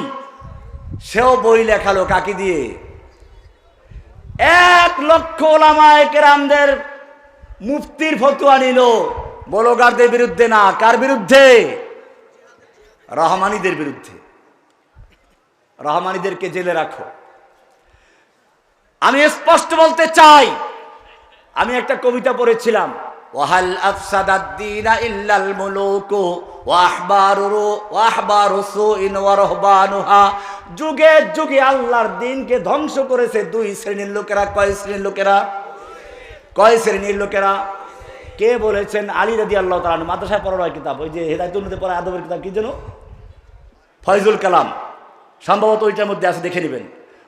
সেও বই লেখালো। কাকে দিয়ে? 1 লক্ষ ওলামায়ে কেরামদের মুফতির ফতোয়া নিল, ব্লগারদের বিরুদ্ধে না। কার বিরুদ্ধে? রহমানীদের বিরুদ্ধে। রহমানীদেরকে জেলে রাখো। আমি স্পষ্ট বলতে চাই, আমি একটা কবিতা পড়েছিলাম, ওয়াহাল আফসাদাদ-দীনা ইল্লাল মুলুকু ওয়া আহবারু সুইন ওয়া রহবানুহা, যুগে যুগে আল্লাহর দ্বীনকে ধ্বংস করেছে 2 শ্রেণীর লোকেরা। কয় শ্রেণীর লোকেরা? কয় শ্রেণীর লোকেরা? কে বলেছেন? আলী রাদিয়াল্লাহু তাআলা আনহু। মাদ্রাসায় পড়ার কিতাব, ওই যে হেদায়েতুন নূরে পড়া আদবের কিতাব, কি যেন, ফয়জুল কালাম, সম্ভবত ওইটার মধ্যে আছে, দেখে নেবেন।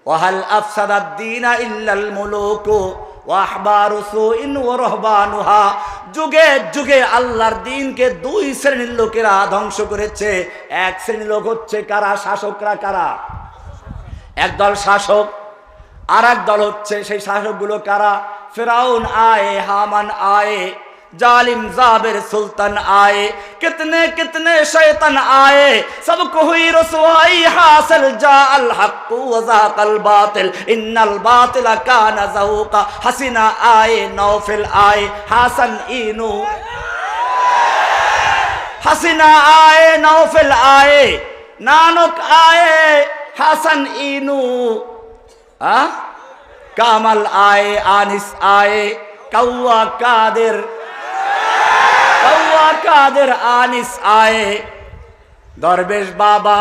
ওয়াহাল আফসাদাদ-দীনা ইল্লাল মুলুকু ওয়া আহবারু সুইন ওয়া রহবানুহা, যুগে যুগে আল্লাহর দ্বীনকে 2 শ্রেণীর লোকেরা ধ্বংস করেছে। 1 শ্রেণীর লোক হচ্ছে কারা? শাসকরা। কারা? একদল শাসক, আর এক দল হচ্ছে সেই শাসকগুলো কারা? ফিরাউন আয়ে, হামান আয়ে, जालिम जाबिर सुल्तान आए, कितने कितने शैतान आए, सबको हुई रसवाई हासिल, जाअल हक़ व ज़ाक़ल बातिल, इन्नल बातिल कान ज़हूक़ा, हसीना आए, नौफिल आए, हासन इनू, हसीना आए, नौफिल आए, নানক আয়ে হাসান ইনু, কামাল আয়ে আনিস আয়ে, কাউয়া কাদের আনিস আয়ে, दरवेश बाबा,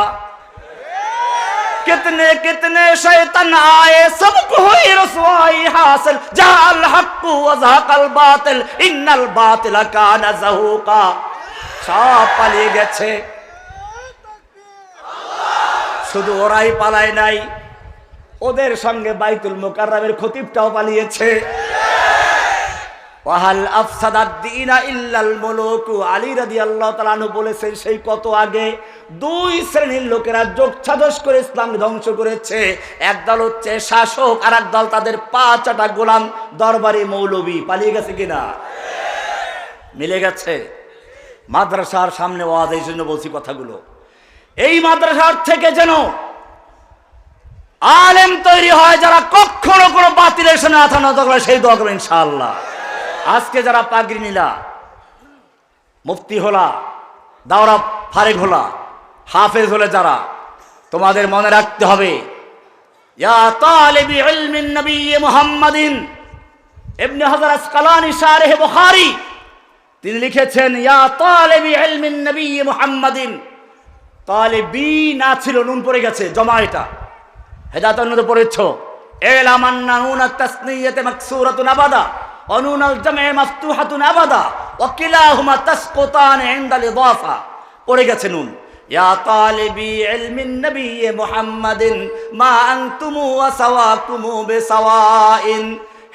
कितने कितने शैतान आए, सबको हुई रसवाई हासिल, जाल हक्कु व ज़हक़ल बातिल, इन्नल बातिल काना ज़हूक़ा। सब पालिয়ে গেছে, শুধু ওরাই পালায় নাই, ওদের সঙ্গে বাইতুল মুকাররমের খতিবটাও পালিয়েছে। ওয়াহাল আফসাদাদ দীনা ইল্লাল মুলুক, আলী রাদিয়াল্লাহু তাআলা আনহু বলেছেন সেই কত আগে দুই শ্রেণীর লোকেরা যোগসাজশ করে ইসলামকে ধ্বংস করেছে। একদল হচ্ছে শাসক, আর একদল তাদের পা চাটা গোলাম দরবারি মৌলবী। পালিয়ে গেছে কিনা? মিলে গেছে। মাদ্রাসার সামনে ওয়াজ, এই জন্য বলছি কথাগুলো। এই মাদ্রাসার থেকে যেন আলেম তৈরি হয় যারা কখনো কোনো বাতিলের সামনে মাথা নত করে, সেই দোয়া করবেন ইনশাআল্লাহ। আজকে যারা পাগড়ি নিলা, মুফতি হলা, দাওরা ফারেক হলা, হাফেজ হলে যারা, তোমাদের মনে রাখতে হবে, ইয়া তালিবি ইলমিন নবী মুহাম্মাদিন, ইবনে হাজার আসকালানি শারহ বুখারী তিনি লিখেছেন, ইয়া তালিবি ইলমিন নবী মুহাম্মাদিন, তালিবি না ছিল, নুন পড়ে গেছে, জমা এটা হেদায়েতের মধ্যে পড়েছো, এলামান্না নুন তাসনিয়াতে মাকসুরাতুন আবাদা, ونون الجمع مفتوحة أبدا وكلاهما تسقطان عند الإضافة। পড়ে গেছে নুন। يا طالبي علم النبي محمد ما أنتم وسواكم بسواء।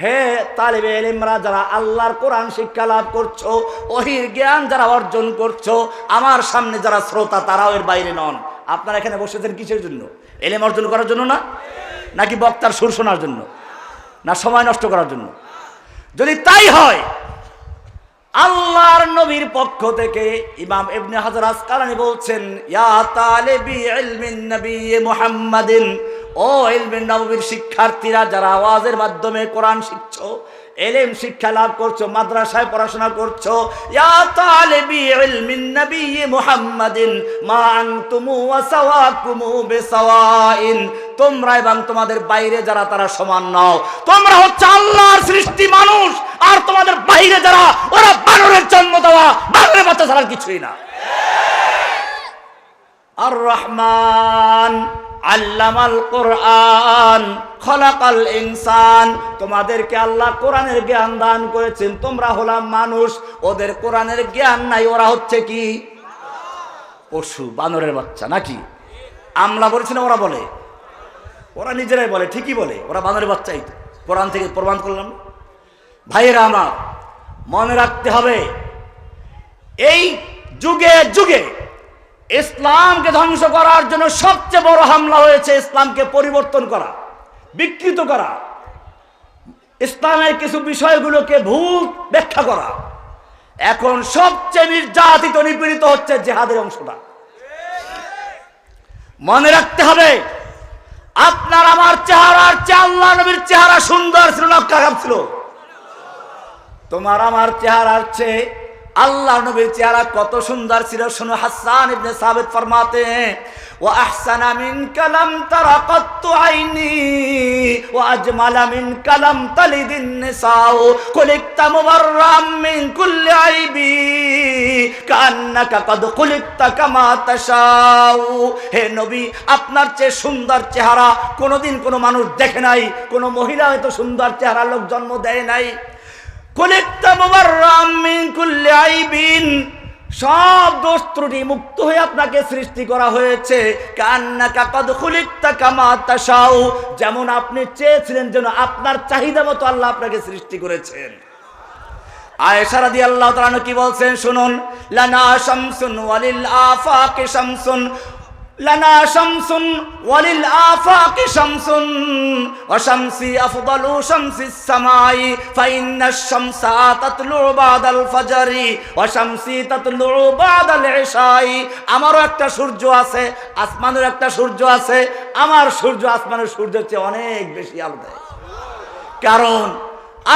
হে তালিবে ইলমরা, যারা আল্লাহর কোরআন শিক্ষা লাভ করছো, ওহির জ্ঞান যারা অর্জন করছো, আমার সামনে যারা শ্রোতা তারাও এর বাইরে নন। আপনারা এখানে বসেছেন কিসের জন্য? ইলম অর্জন করার জন্য না, নাকি বক্তার সুর শোনার জন্য, না সময় নষ্ট করার জন্য? যদি তাই হয়, আল্লাহর নবীর পক্ষ থেকে ইমাম ইবনে হাজার আসকালানি বলছেন, ইয়া তালিবি ইলমিন নবী মুহাম্মাদিন, ও ইলমিন নববীর শিক্ষার্থীরা যারা আওয়াজের মাধ্যমে কোরআন শিখছো, ইলম শিক্ষা লাভ করছো, মাদ্রাসায় পড়াশোনা করছো, ইয়া তালিবি ইলমিন নবী মুহাম্মাদিন মা আনতুম ওয়া সাওয়াকুম বিসাওয়াইন, তোমরা এবং তোমাদের বাইরে যারা তারা সমান নও। তোমরা হচ্ছে আল্লাহর সৃষ্টি মানুষ, আর তোমাদের বাইরে যারা ওরা বানরের জন্ম দেওয়া, বানরের বাচ্চা ছাড়া কিছুই না। আর রহমান আল্লামাল কোরআন খলাকাল ইনসান, তোমাদেরকে আল্লাহ কোরআনের জ্ঞান দান করেছেন, তোমরা হলাম মানুষ, ওদের কোরআনের জ্ঞান নাই, ওরা হচ্ছে কি পশু, বানরের বাচ্চা নাকি? আমলা বলেছে না, ওরা বলে, ওরা নিজেরাই বলে, ঠিকই বলে, ওরা বানরের বাচ্চাই তো, কোরআন থেকে প্রমাণ করলাম। ভাইয়েরা আমার, মনে রাখতে হবে, এই যুগে যুগে ইসলামকে ধ্বংস করার জন্য সবচেয়ে বড় হামলা হয়েছে ইসলামকে পরিবর্তন করা, বিকৃত করা, ইসলামের কিছু বিষয়গুলোকে ভুল ব্যাখ্যা করা। এখন সবচেয়ে নির্যাতিত নিপীড়িত হচ্ছে জিহাদের অংশটা। মনে রাখতে হবে, আপনার আমার চেহারার চেয়ে আল্লাহ নবীর চেহারা সুন্দর ছিল না খারাপ ছিল? তোমার আমার চেহারার চেয়ে আল্লাহ নবীর চেহারা কত সুন্দর ছিল। শুনো, হাসান ইবনে সাবিত ফরমাতে हैं, ওয়া আহসানা মিন কালাম তারা কত্তু আইনি ওয়া আজমালা মিন কালাম তালিদিন নিসাউ কুলিকতা মুবাররাম মিন কুল্লি আইবি কান্নাকা কদ কুলিকতা কামা তাশাউ। হে নবী, আপনার চেয়ে সুন্দর চেহারা কোনোদিন কোনো মানুষ দেখে নাই, কোনো মহিলা হয়তো সুন্দর চেহারা লোক জন্ম দেয় নাই। কুলিকতা মুবাররাম মিন কুল্লি আইবিন, সব দোষ ত্রুটি মুক্ত হয়ে আপনাকে সৃষ্টি করা হয়েছে। কান্নাকা কদ খুলিকতা কামা তাশাউ, যেমন আপনি চেয়েছিলেন যেন আপনার চাহিদা মতো আল্লাহ আপনাকে সৃষ্টি করেছেন। আয়েশা রাদিয়াল্লাহু তাআলা কি বলছেন শুনুন, লানা শামসুন ওয়ালিল আফাকি শামসুন, লানা শামসুন ওয়ালিল আফাকি শামসুন ওয়া শামসি আফদালু শামসিস সামাই ফাইন্নাশ শামসা তাতলু বাদাল ফাজরি ওয়া শামসি তাতলু বাদাল ইশাই। আমারও একটা সূর্য আছে, আসমানের একটা সূর্য আছে, আমার সূর্য আসমানের সূর্যের চেয়ে অনেক বেশি আলো দেয়। কারণ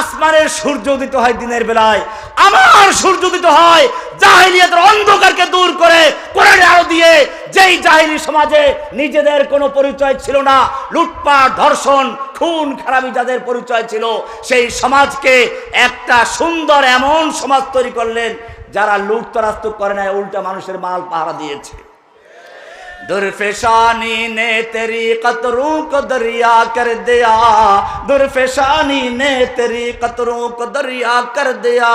আসমানের সূর্য উদিত হয় দিনের বেলায়, আমার সূর্য উদিত হয় জাহেলিয়াতের অন্ধকারকে দূর করে কোরআনের আলো দিয়ে। যে সেই জাহেলি সমাজে নিজেদের কোনো পরিচয় ছিল না, লুটপাট, ধর্ষণ, খুন খারাপি যাদের পরিচয় ছিল, সেই সমাজকে একটা সুন্দর এমন সমাজ তৈরি করলেন যারা লুটতরাজ করে না, উল্টা মানুষের মাল পাহারা দিয়েছে। दुर्फेशानी ने तेरी कतरों को दरिया कर दिया, दुर्फेशानी ने तेरी कतरों को दरिया कर दिया,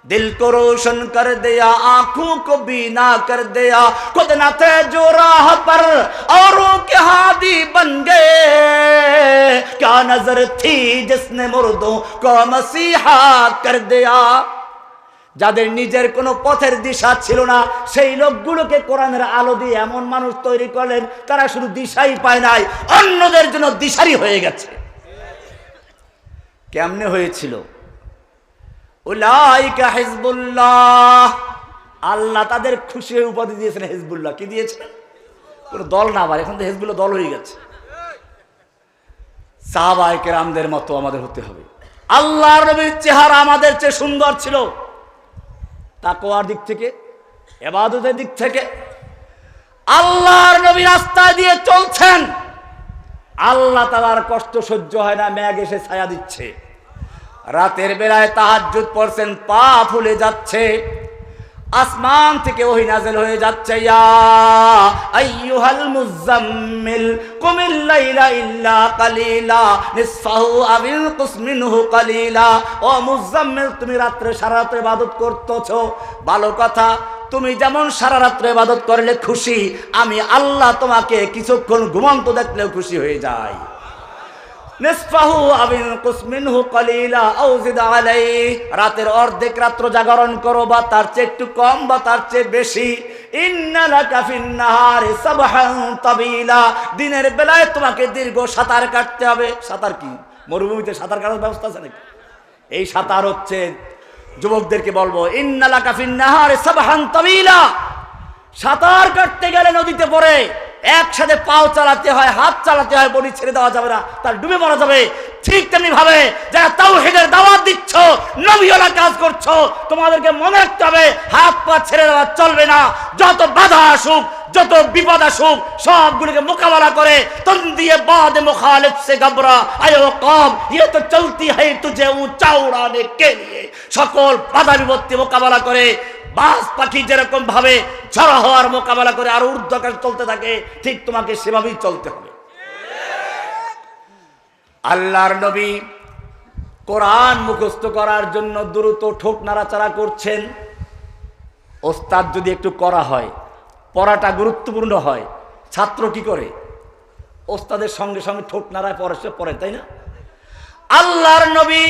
दिल को रोशन कर दिया, आंखों को बीना कर दिया, खुद न थे जो राह पर औरों के हादी बन गए, क्या नजर थी जिसने मुर्दों को मसीहा कर दिया। যাদের নিজের কোনো পথের দিশা ছিল না, সেই লোকগুলোকে কোরআনের আলো দিয়ে এমন মানুষ তৈরি করলেন তারা শুধু দিশাই পায় নাই, অন্যদের জন্য দিশারি হয়ে গেছে। কেমনে হয়েছিল? উলাইকা হিজবুল্লাহ, আল্লাহ তাদের খুশি হয়ে উপাধি দিয়েছেন হিজবুল্লাহ। কি দিয়েছেন? কোনো দল না, আবার এখন তো হিজবুল্লাহ দল হয়ে গেছে। সাহাবায়ে কেরামদের মতো আমাদের হতে হবে। আল্লাহর নবীর চেহারা আমাদের চেয়ে সুন্দর ছিল, তাকওয়ার দিক থেকে, ইবাদতের দিক থেকে। আল্লাহর নবী রাস্তা দিয়ে চলছেন, আল্লাহ তাআলার কষ্ট সহ্য হয় না, মেঘ এসে ছায়া দিচ্ছে। রাতের বেলায় তাহাজ্জুদ পড়ছেন, পা ফুলে যাচ্ছে, আসমান থেকে ওহী নাযিল হয়ে যাচ্ছে, ইয়া আইয়ুহাল মুযাম্মিল কুমিল লাইলা ইল্লা কালিলা নিসফাহু আবিল কুস মিনহু কালিলা। ও মুযাম্মিল, তুমি রাত্রে সারা রাত ইবাদত করতেছো, ভালো কথা, তুমি যেমন সারা রাত ইবাদত করলে খুশি, আমি আল্লাহ তোমাকে কিছুক্ষণ ঘুমন্ত দেখলেও খুশি হয়ে যাই। নিসফাহু আবিল কুস মিনহু কালিলা আও জিদ আলাইহি, রাতের অর্ধেক রাত্র জাগরণ করো, বা তার চেয়ে একটু কম বা তার চেয়ে বেশি। ইন্না লাকা ফিন নাহারি সাবহান তাবিলা, দিনের বেলায় তোমাকে দীর্ঘ সাঁতার কাটতে হবে। সাঁতার কি মরুভূমিতে সাঁতার কাটার ব্যবস্থা আছে নাকি? এই সাঁতার হচ্ছে, যুবকদেরকে বলবো, ইন্না লাকা ফিন নাহারি সাবহান তাবিলা, সাঁতার কাটতে গেলে নদীতে পড়ে একসাথে পাও চালাতে হয়, হাত চালাতে হয়, বডি ছেড়ে দেওয়া যাবে না, তার ডুবে মারা যাবে। ঠিক তেমনি ভাবে যারা তাওহীদের দাওয়াত দিচ্ছ, নবীওয়ালা কাজ করছো, তোমাদেরকে মনে রাখতে হবে হাত পা ছেড়ে দেওয়া চলবে না। যত বাধা আসুক, যত বিপদ আসুক, সবগুলোকে মোকাবেলা করে তুম দিয়ে বাদ মুখালিফ সে ঘবরা আয়ো কওম ये तो चलती है तुझे ऊंचा उड़ाने के लिए, সকল বাধা বিপত্তি মোকাবেলা করে বাস পাখি যেরকম ভাবে ঝড় হওয়ার মোকাবেলা করে আর ঊর্ধ্বকাশে চলতে থাকে, ঠিক তোমাকে সেভাবেই চলতে হবে। আল্লাহর নবী কোরআন মুখস্থ করার জন্য দ্রুত ঠোঁট নাড়াচাড়া করছেন। ওস্তাদ যদি একটু করা হয়, পড়াটা গুরুত্বপূর্ণ হয়, ছাত্র কি করে? ওস্তাদের সঙ্গে সঙ্গে ঠোঁট নাড়ায় পড়ে, তাই না? আল্লাহর নবী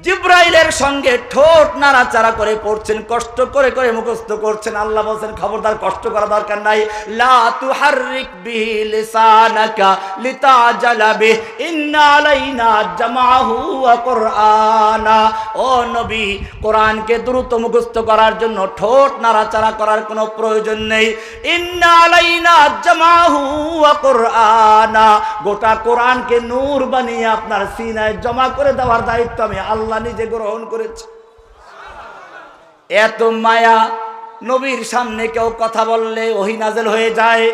জিব্রাইলের সঙ্গে ঠোঁট নাড়াচাড়া করে পড়ছেন, কষ্ট করে করে মুখস্থ করছেন। আল্লাহ বলেন, খবরদার কষ্ট করা দরকার নাই। লা তুহাররিক বিহি লিসানাকা লিতাজালা বিহি ইন্না আলাইনা জামাহু ওয়া কুরআনা। ও নবী, কোরআনকে দ্রুত মুখস্থ করার জন্য ঠোঁট নাড়াচাড়া করার কোনো প্রয়োজন নেই। ইন্না আলাইনা জামাহু ওয়া কুরআনা, গোটা কোরআনকে নূর বানিয়ে আপনার সিনায় জমা করে দেওয়ার দায়িত্ব আমি আল্লাহ নিজে গ্রহণ করেছে। এত মায়া, নবীর সামনে কেউ কথা বললে ওহী নাযিল হয়ে যায়।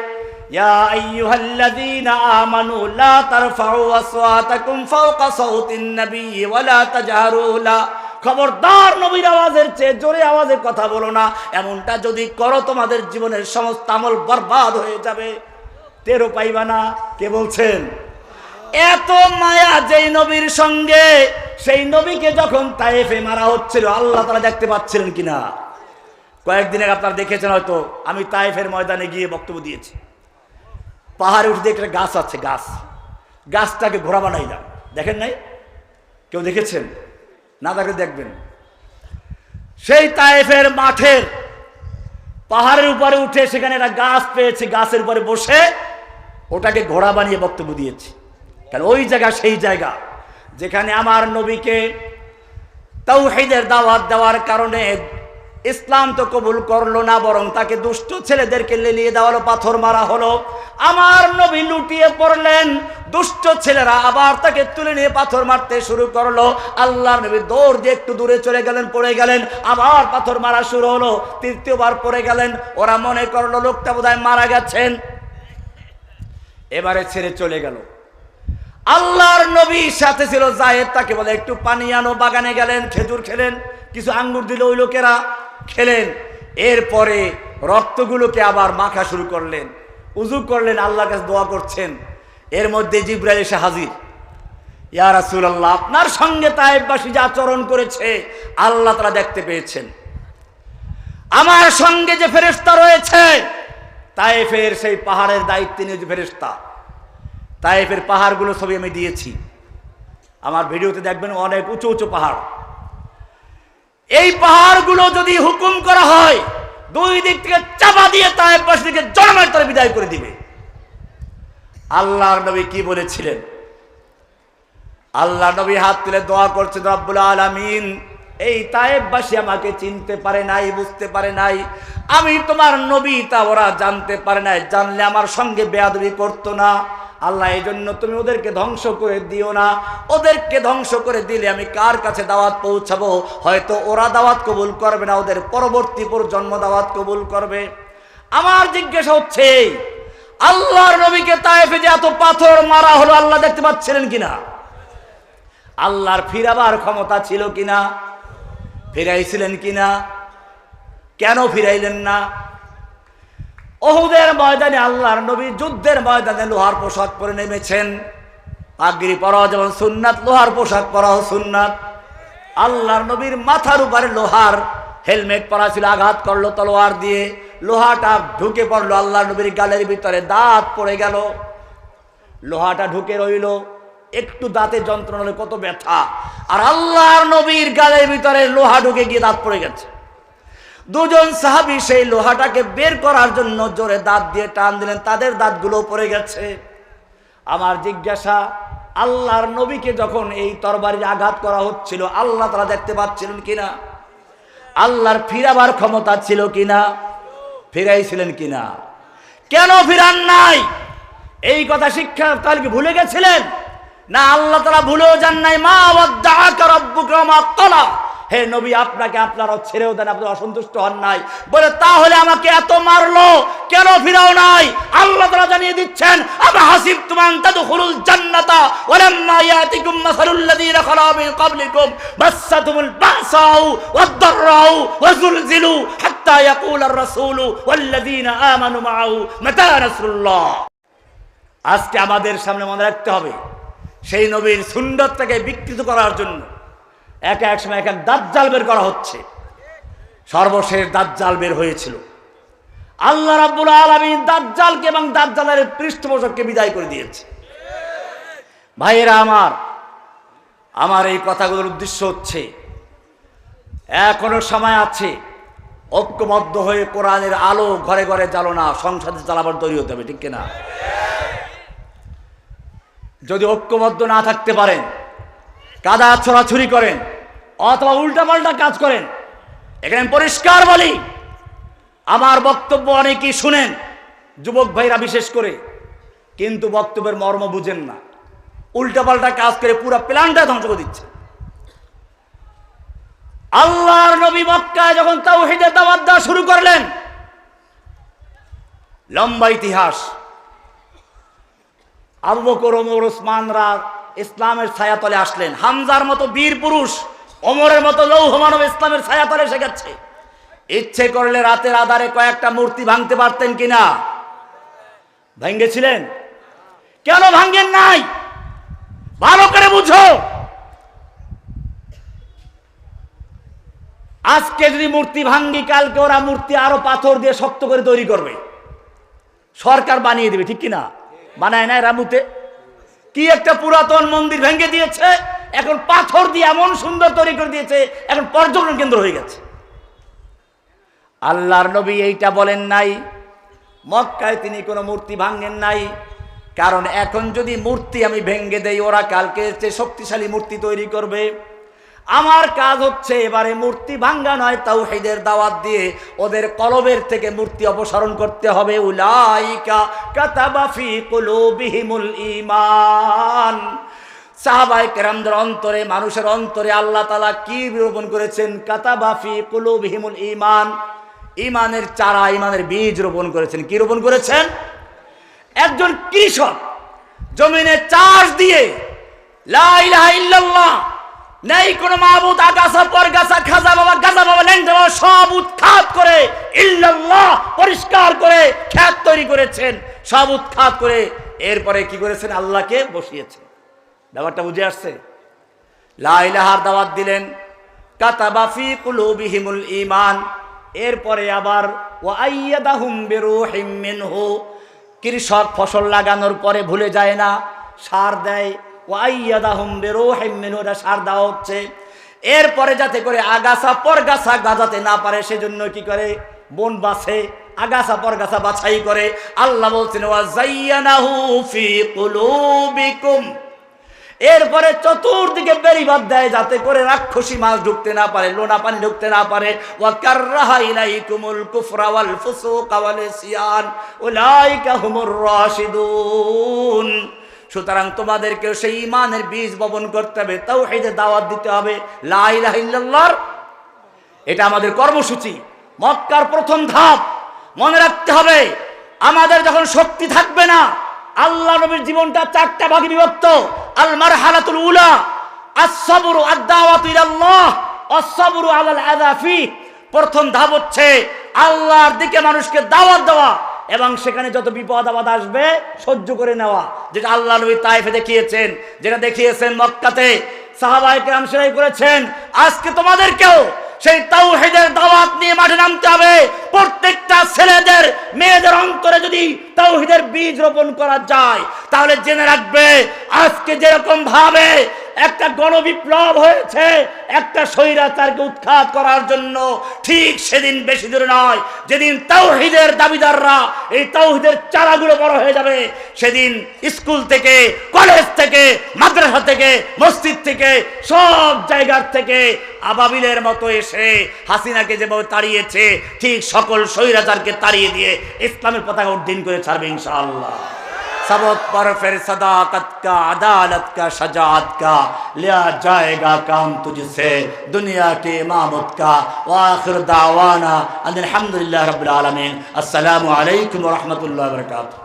ইয়া আইয়ুহাল্লাযীনা আমানু লা তারফাউ আসওয়াতাকুম ফাওকা সাওতিন নবী ওয়া লা তাজহারু লা, খবরদার নবীর আওয়াজের চেয়ে জোরে আওয়াজে কথা বলো না। এমনটা যদি করো তোমাদের জীবনের সমস্ত আমল বরবাদ হয়ে যাবে, টেরও পাইবা না। কে বলছেন? এত মায়া যেই নবীর সঙ্গে, সেই নবীকে যখন তায়েফে মারা হচ্ছিল আল্লাহ তাআলা দেখতে পাচ্ছিলেন কিনা? কয়েকদিন আগে আপনারা দেখেছেন হয়তো, আমি তায়েফের ময়দানে গিয়ে বক্তব্য দিয়েছি। পাহাড়ে উঠে একটা গাছ আছে, গাছটাকে ঘোড়া বানাইলাম, দেখেন নাই? কেউ দেখেছেন? না দেখলে দেখবেন। সেই তায়েফের মাঠের পাহাড়ের উপরে উঠে সেখানে একটা গাছ পেয়েছি, গাছের উপরে বসে ওটাকে ঘোড়া বানিয়ে বক্তব্য দিয়েছি। কারণ ওই জায়গা সেই জায়গা যেখানে আমার নবীকে তাওহীদের দাওয়াত দেওয়ার কারণে ইসলাম তো কবুল করলো না, বরং তাকে দুষ্ট ছেলেদেরকে লেলিয়ে দেওয়া হলো, পাথর মারা হলো। আমার নবী লুটিয়ে পড়লেন, দুষ্ট ছেলেরা আবার তাকে তুলে নিয়ে পাথর মারতে শুরু করলো। আল্লাহর নবী দৌড় দিয়ে একটু দূরে চলে গেলেন, পড়ে গেলেন, আবার পাথর মারা শুরু হলো, তৃতীয়বার পড়ে গেলেন। ওরা মনে করলো লোকটা বোধহয় মারা গেছেন, এবারে ছেড়ে চলে গেল। আল্লাহর নবীর সাথে ছিল যায়েদ, তাকে বলে একটু পানি আনো। বাগানে গেলেন, খেজুর খেলেন, কিছু আঙ্গুর দিল, ওই লোকেরা খেলেন। এরপরে রক্তগুলোকে আবার মাখা শুরু করলেন, উযু করলেন, আল্লাহর কাছে দোয়া করছেন। এর মধ্যে জিবরাইল এসে হাজির। ইয়া রাসূলুল্লাহ, আপনার সঙ্গে তায়েফবাসী যে আচরণ করেছে আল্লাহ তাআলা দেখতে পেয়েছেন। আমার সঙ্গে যে ফেরেশতা রয়েছে, তায়েফের সেই পাহাড়ের দায়িত্ব নিয়ে যে ফেরেশতা, তায়েফের পাহাড়গুলো ছবি আমি দিয়েছি, আমার ভিডিওতে দেখবেন, অনেক উঁচু উঁচু পাহাড়। এই পাহাড়গুলো যদি হুকুম করা হয়, দুই দিক থেকে চাপা দিয়ে তায়েফবাসীকে জনমের তরে বিদায় করে দিবে। আল্লাহর নবী কি বলেছিলেন? আল্লাহর নবী হাত তুলে দোয়া করছেন, রব্বুল আলামিন, এই তায়েফবাসী আমাকে চিনতে পারে নাই, বুঝতে পারে নাই, আমি তোমার নবী তা ওরা জানতে পারে নাই, জানলে আমার সঙ্গে বেয়াদবি করতো না। আল্লাহ, এই জন্য তুমি ওদেরকে ধ্বংস করে দিও না। ওদেরকে ধ্বংস করে দিলে আমি কার কাছে দাওয়াত পৌঁছাবো? হয়তো ওরা দাওয়াত কবুল করবে না, ওদের পরবর্তী প্রজন্ম দাওয়াত কবুল করবে। আমার জিজ্ঞাসা হচ্ছে, আল্লাহর নবীকে তায়েফে যে এত পাথর মারা হলো, আল্লাহ দেখতে পাচ্ছিলেন কিনা? আল্লাহর ফিরাবার ক্ষমতা ছিল কিনা? ফিরাইছিলেন কিনা? কেন ফিরাইলেন না? উহুদের ময়দানে আল্লাহর নবী যুদ্ধের ময়দানে লোহার পোশাক পরে নেমেছেন। পাগড়ি পরাও যেমন সুন্নাত, লোহার পোশাক পরাও সুন্নাত। আল্লাহর নবীর মাথার উপরে লোহার হেলমেট পরা ছিল, আঘাত করলো তলোয়ার দিয়ে, লোহাটা ঢুকে পড়লো আল্লাহর নবীর গালের ভিতরে, দাঁত পড়ে গেল। লোহাটা ঢুকে রইল, একটু দাঁতে যন্ত্রণা হলে কত ব্যথা। আর আল্লাহর নবীর গালের ভিতরে লোহা ঢুকে গিয়ে দাঁত পড়ে গেছে। দুজন সাহাবী সেই লোহাটাকে বের করার জন্য জোরে দাঁত দিয়ে টান দিলেন, তাদের দাঁতগুলো পড়ে গেছে। আমার জিজ্ঞাসা, আল্লাহর নবীকে যখন এই তরবারির আঘাত করা হচ্ছিল, আল্লাহ তাআলা দেখতে পাচ্ছিলেন কিনা? আল্লাহর ফিরাবার ক্ষমতা ছিল কিনা? ফিরাইছিলেন কিনা? কেন ফিরান নাই? এই কথা শিক্ষা কালকে ভুলে গেছিলেন না? আল্লাহ তাআলা ভুলেও যান নাই। মা ওয়াদ্দাআকা রাব্বুকা ওয়া মা ক্বালা, হে নবী, আপনাকে আপনারা ছেড়েও দেন, আপনি অসন্তুষ্ট হন নাই। বলে তাহলে আমাকে এত মারলো, কেন ফিরাও নাই? আল্লাহ তাআলা জানিয়ে দিচ্ছেন, আম হাসিবতুম আন তাদখুলুল জান্নাতা ওয়া লাম্মা ইয়াতিকুম মাসালুল লাযীনা খালা মিন ক্বাবলিকুম মাসাতুমুল বাসাউ ওয়াদ-দাররাউ ওয়া যুলজিলু হাত্তা ইয়াকুলার রাসূলু ওয়াল লাযীনা আমানু মাআহু মাতা নাসরুল্লাহ। আজকে আমাদের সামনে মনে রাখতে হবে, সেই নবীর সুন্নতটাকে বিকৃত করার জন্য এক এক সময় এক এক দাজ্জাল বের করা হচ্ছে। সর্বশেষ দাজ্জাল বের হয়েছিল। আল্লাহ রাব্বুল আলামিন দাজ্জালকে এবং দাজ্জালের পৃষ্ঠপোষককে বিদায় করে দিয়েছে। ভাইয়েরা আমার এই কথাগুলোর উদ্দেশ্য হচ্ছে, এখনো সময় আছে, ঐক্যবদ্ধ হয়ে কোরআনের আলো ঘরে ঘরে জ্বালো না, সংসদে জ্বালাবার তৈরি হতে হবে, ঠিক কিনা? যদি ঐক্যবদ্ধ না থাকতে পারেন, কাদা ছড়াছড়ি করেন অথবা উল্টাপাল্টা কাজ করেন, এখানে পরিষ্কার বলি, আমার বক্তব্য অনেকেই শুনেন, যুবক ভাইরা বিশেষ করে, কিন্তু বক্তব্যের মর্ম বুঝেন না, উল্টাপাল্টা কাজ করে পুরো প্ল্যানটা ধ্বংস করে দিচ্ছে। আল্লাহর নবী মক্কায় যখন তাওহীদের দাওয়াত দেওয়া শুরু করলেন, লম্বা ইতিহাস, আবু বকর, ওমর, ওসমানরা ইসলামের ছায়াতলে আসলেন। হামজার মতো বীর পুরুষ, ওমরের মতো লৌহ মানব ইসলামের ছায়াতলে এসে গেছে। ইচ্ছে করলে রাতের আধারে কয়েকটা মূর্তি ভাঙতে পারতেন কিনা? ভেঙেছিলেন? কেন ভাঙেন নাই? ভালো করে বুঝো। আজকে যদি মূর্তি ভাঙ্গি, কালকে ওরা মূর্তি আরো পাথর দিয়ে শক্ত করে তৈরি করবে, সরকার বানিয়ে দিবে, ঠিক কিনা? বানায় নাই রামুতে? কি একটা পুরাতন মন্দির ভেঙে দিয়েছে, এখন পাথর দিয়ে এমন সুন্দর তৈরি করে দিয়েছে, এখন পর্যটন কেন্দ্র হয়ে গেছে। আল্লাহর নবী এইটা বলেন নাই, মক্কায় তিনি কোনো মূর্তি ভাঙেন নাই। কারণ এখন যদি মূর্তি আমি ভেঙে দেই, ওরা কালকে চেয়ে শক্তিশালী মূর্তি তৈরি করবে। আমার কাজ হচ্ছে এবারে মূর্তি ভাঙ্গা নয়, তাওহীদের দাওয়াত দিয়ে ওদের কলবের থেকে মূর্তি অপসারণ করতে হবে। উলাইকা কাতাবা ফি কুলুবিহিমুল ঈমান। সাহাবায়ে কেরামদের অন্তরে, মানুষের অন্তরে আল্লাহ তাআলা কি রোপণ করেছেন? কাতাবা ফি কুলুবিহিমুল ঈমান, ঈমানের চারা, ঈমানের বীজ রোপণ করেছেন। কি রোপণ করেছেন? একজন কৃষক জমিনে চাষ দিয়ে লা ইলাহা ইল্লাল্লাহ, নেই কোনো মাবুদ, আগাছা পরগাছা খাজা বাবা গাজা বাবা ল্যাংটা বাবা সব উৎখাত করে ইল্লাল্লাহ পরিষ্কার করে ক্ষেত তৈরি করেছেন, সব উৎখাত করে এরপরে কি করেছেন? আল্লাহকে বসিয়েছেন। ব্যাপারটা বুঝে আসছে? লা ইলাহার দাওয়াত দিলেন, কাতাবা ফি কুলুবিহিমুল ঈমান, এরপরে আবার ওয়া আইয়াদাহুম বিরূহিম মিনহু, কৃষক ফসল লাগানোর পরে ভুলে যায় না, সার দেয়। ওয়া আইয়াদাহুম বিরূহিম মিনহু, সার দেওয়া হচ্ছে। এরপরে যাতে করে আগাছা পরগাছা গাজাতে না পারে সেজন্য কি করে? বন বাছে, আগাছা পরগাছা বাছাই করে। আল্লাহ বলছেন ওয়া যায়্যানাহু ফি কুলুবিকুম, এরপরে চতুর্দিকে বেড়িবাঁধ দেয় যাতে করে রাক্ষসী মাছ ঢুকতে না পারে, লোনা পানি ঢুকতে না পারে। ওয়া কাররাহা ইলাইকুমুল কুফরা ওয়াল ফুসুকা ওয়াল ইসয়ান উলাইকা হুমুর রাশিদুন। সুতরাং তোমাদেরকে সেই ঈমানের বীজ বপন করতে হবে, তাওহীদের দাওয়াত দিতে হবে, লা ইলাহা ইল্লাল্লাহ। এটা আমাদের কর্মসূচি, মক্কার প্রথম ধাপ। মনে রাখতে হবে, আমাদের যখন শক্তি থাকবে না, আল্লাহ নবীর জীবনটা চারটা ভাগে বিভক্ত। আল মারহালাতুল উলা আস-সাবরু আদ-দাওয়াতু ইলাল্লাহ আস-সাবরু আলাল আযা ফি। প্রথম ধাপ হচ্ছে আল্লাহর দিকে মানুষকে দাওয়াত দেওয়া এবং সেখানে যত বিপদ আপদ আসবে সহ্য করে নেওয়া, যেটা আল্লাহ নবী তায়েফে দেখিয়েছেন, যেটা দেখিয়েছেন মক্কাতে, সাহাবায়ে কেরাম সেটাই করেছেন। আজকে তোমাদেরকেও সেই তাওহীদের দাওয়াত নিয়ে মাঠে নামতে হবে। প্রত্যেকটা ছেলেদের মেয়েদের অন্তরে যদি তাওহীদের বীজ রোপণ করা যায়, তাহলে জেনে রাখবে আজকে যেরকম ভাবে একটা গণবিপ্লব হয়েছে একটা স্বৈরাচারকে উৎখাত করার জন্য, ঠিক সেদিন বেশি দূরে নয় যেদিন তাওহীদের দাবিদাররা এই তাওহীদের চারাগুলো বড় হয়ে যাবে। সেদিন স্কুল থেকে, কলেজ থেকে, মাদ্রাসা থেকে, মসজিদ থেকে, সব জায়গার থেকে আবাবিলের মতো এসে হাসিনাকে যেভাবে তাড়িয়েছে, ঠিক সকল স্বৈরাচারকে তাড়িয়ে দিয়ে ইসলামের পতাকা উড্ডীন করে ছাড়বে ইনশাআল্লাহ। सबक पर फिर सदाकत का, अदालत का, शजाअत का लिया जाएगा काम तुझसे दुनिया के इमामत का। व आखिर दावाना अनिल हम्दुलिल्लाहि रब्बिल आलमीन। अस्सलामु अलैकुम व रहमतुल्लाहि व बरकातुहू।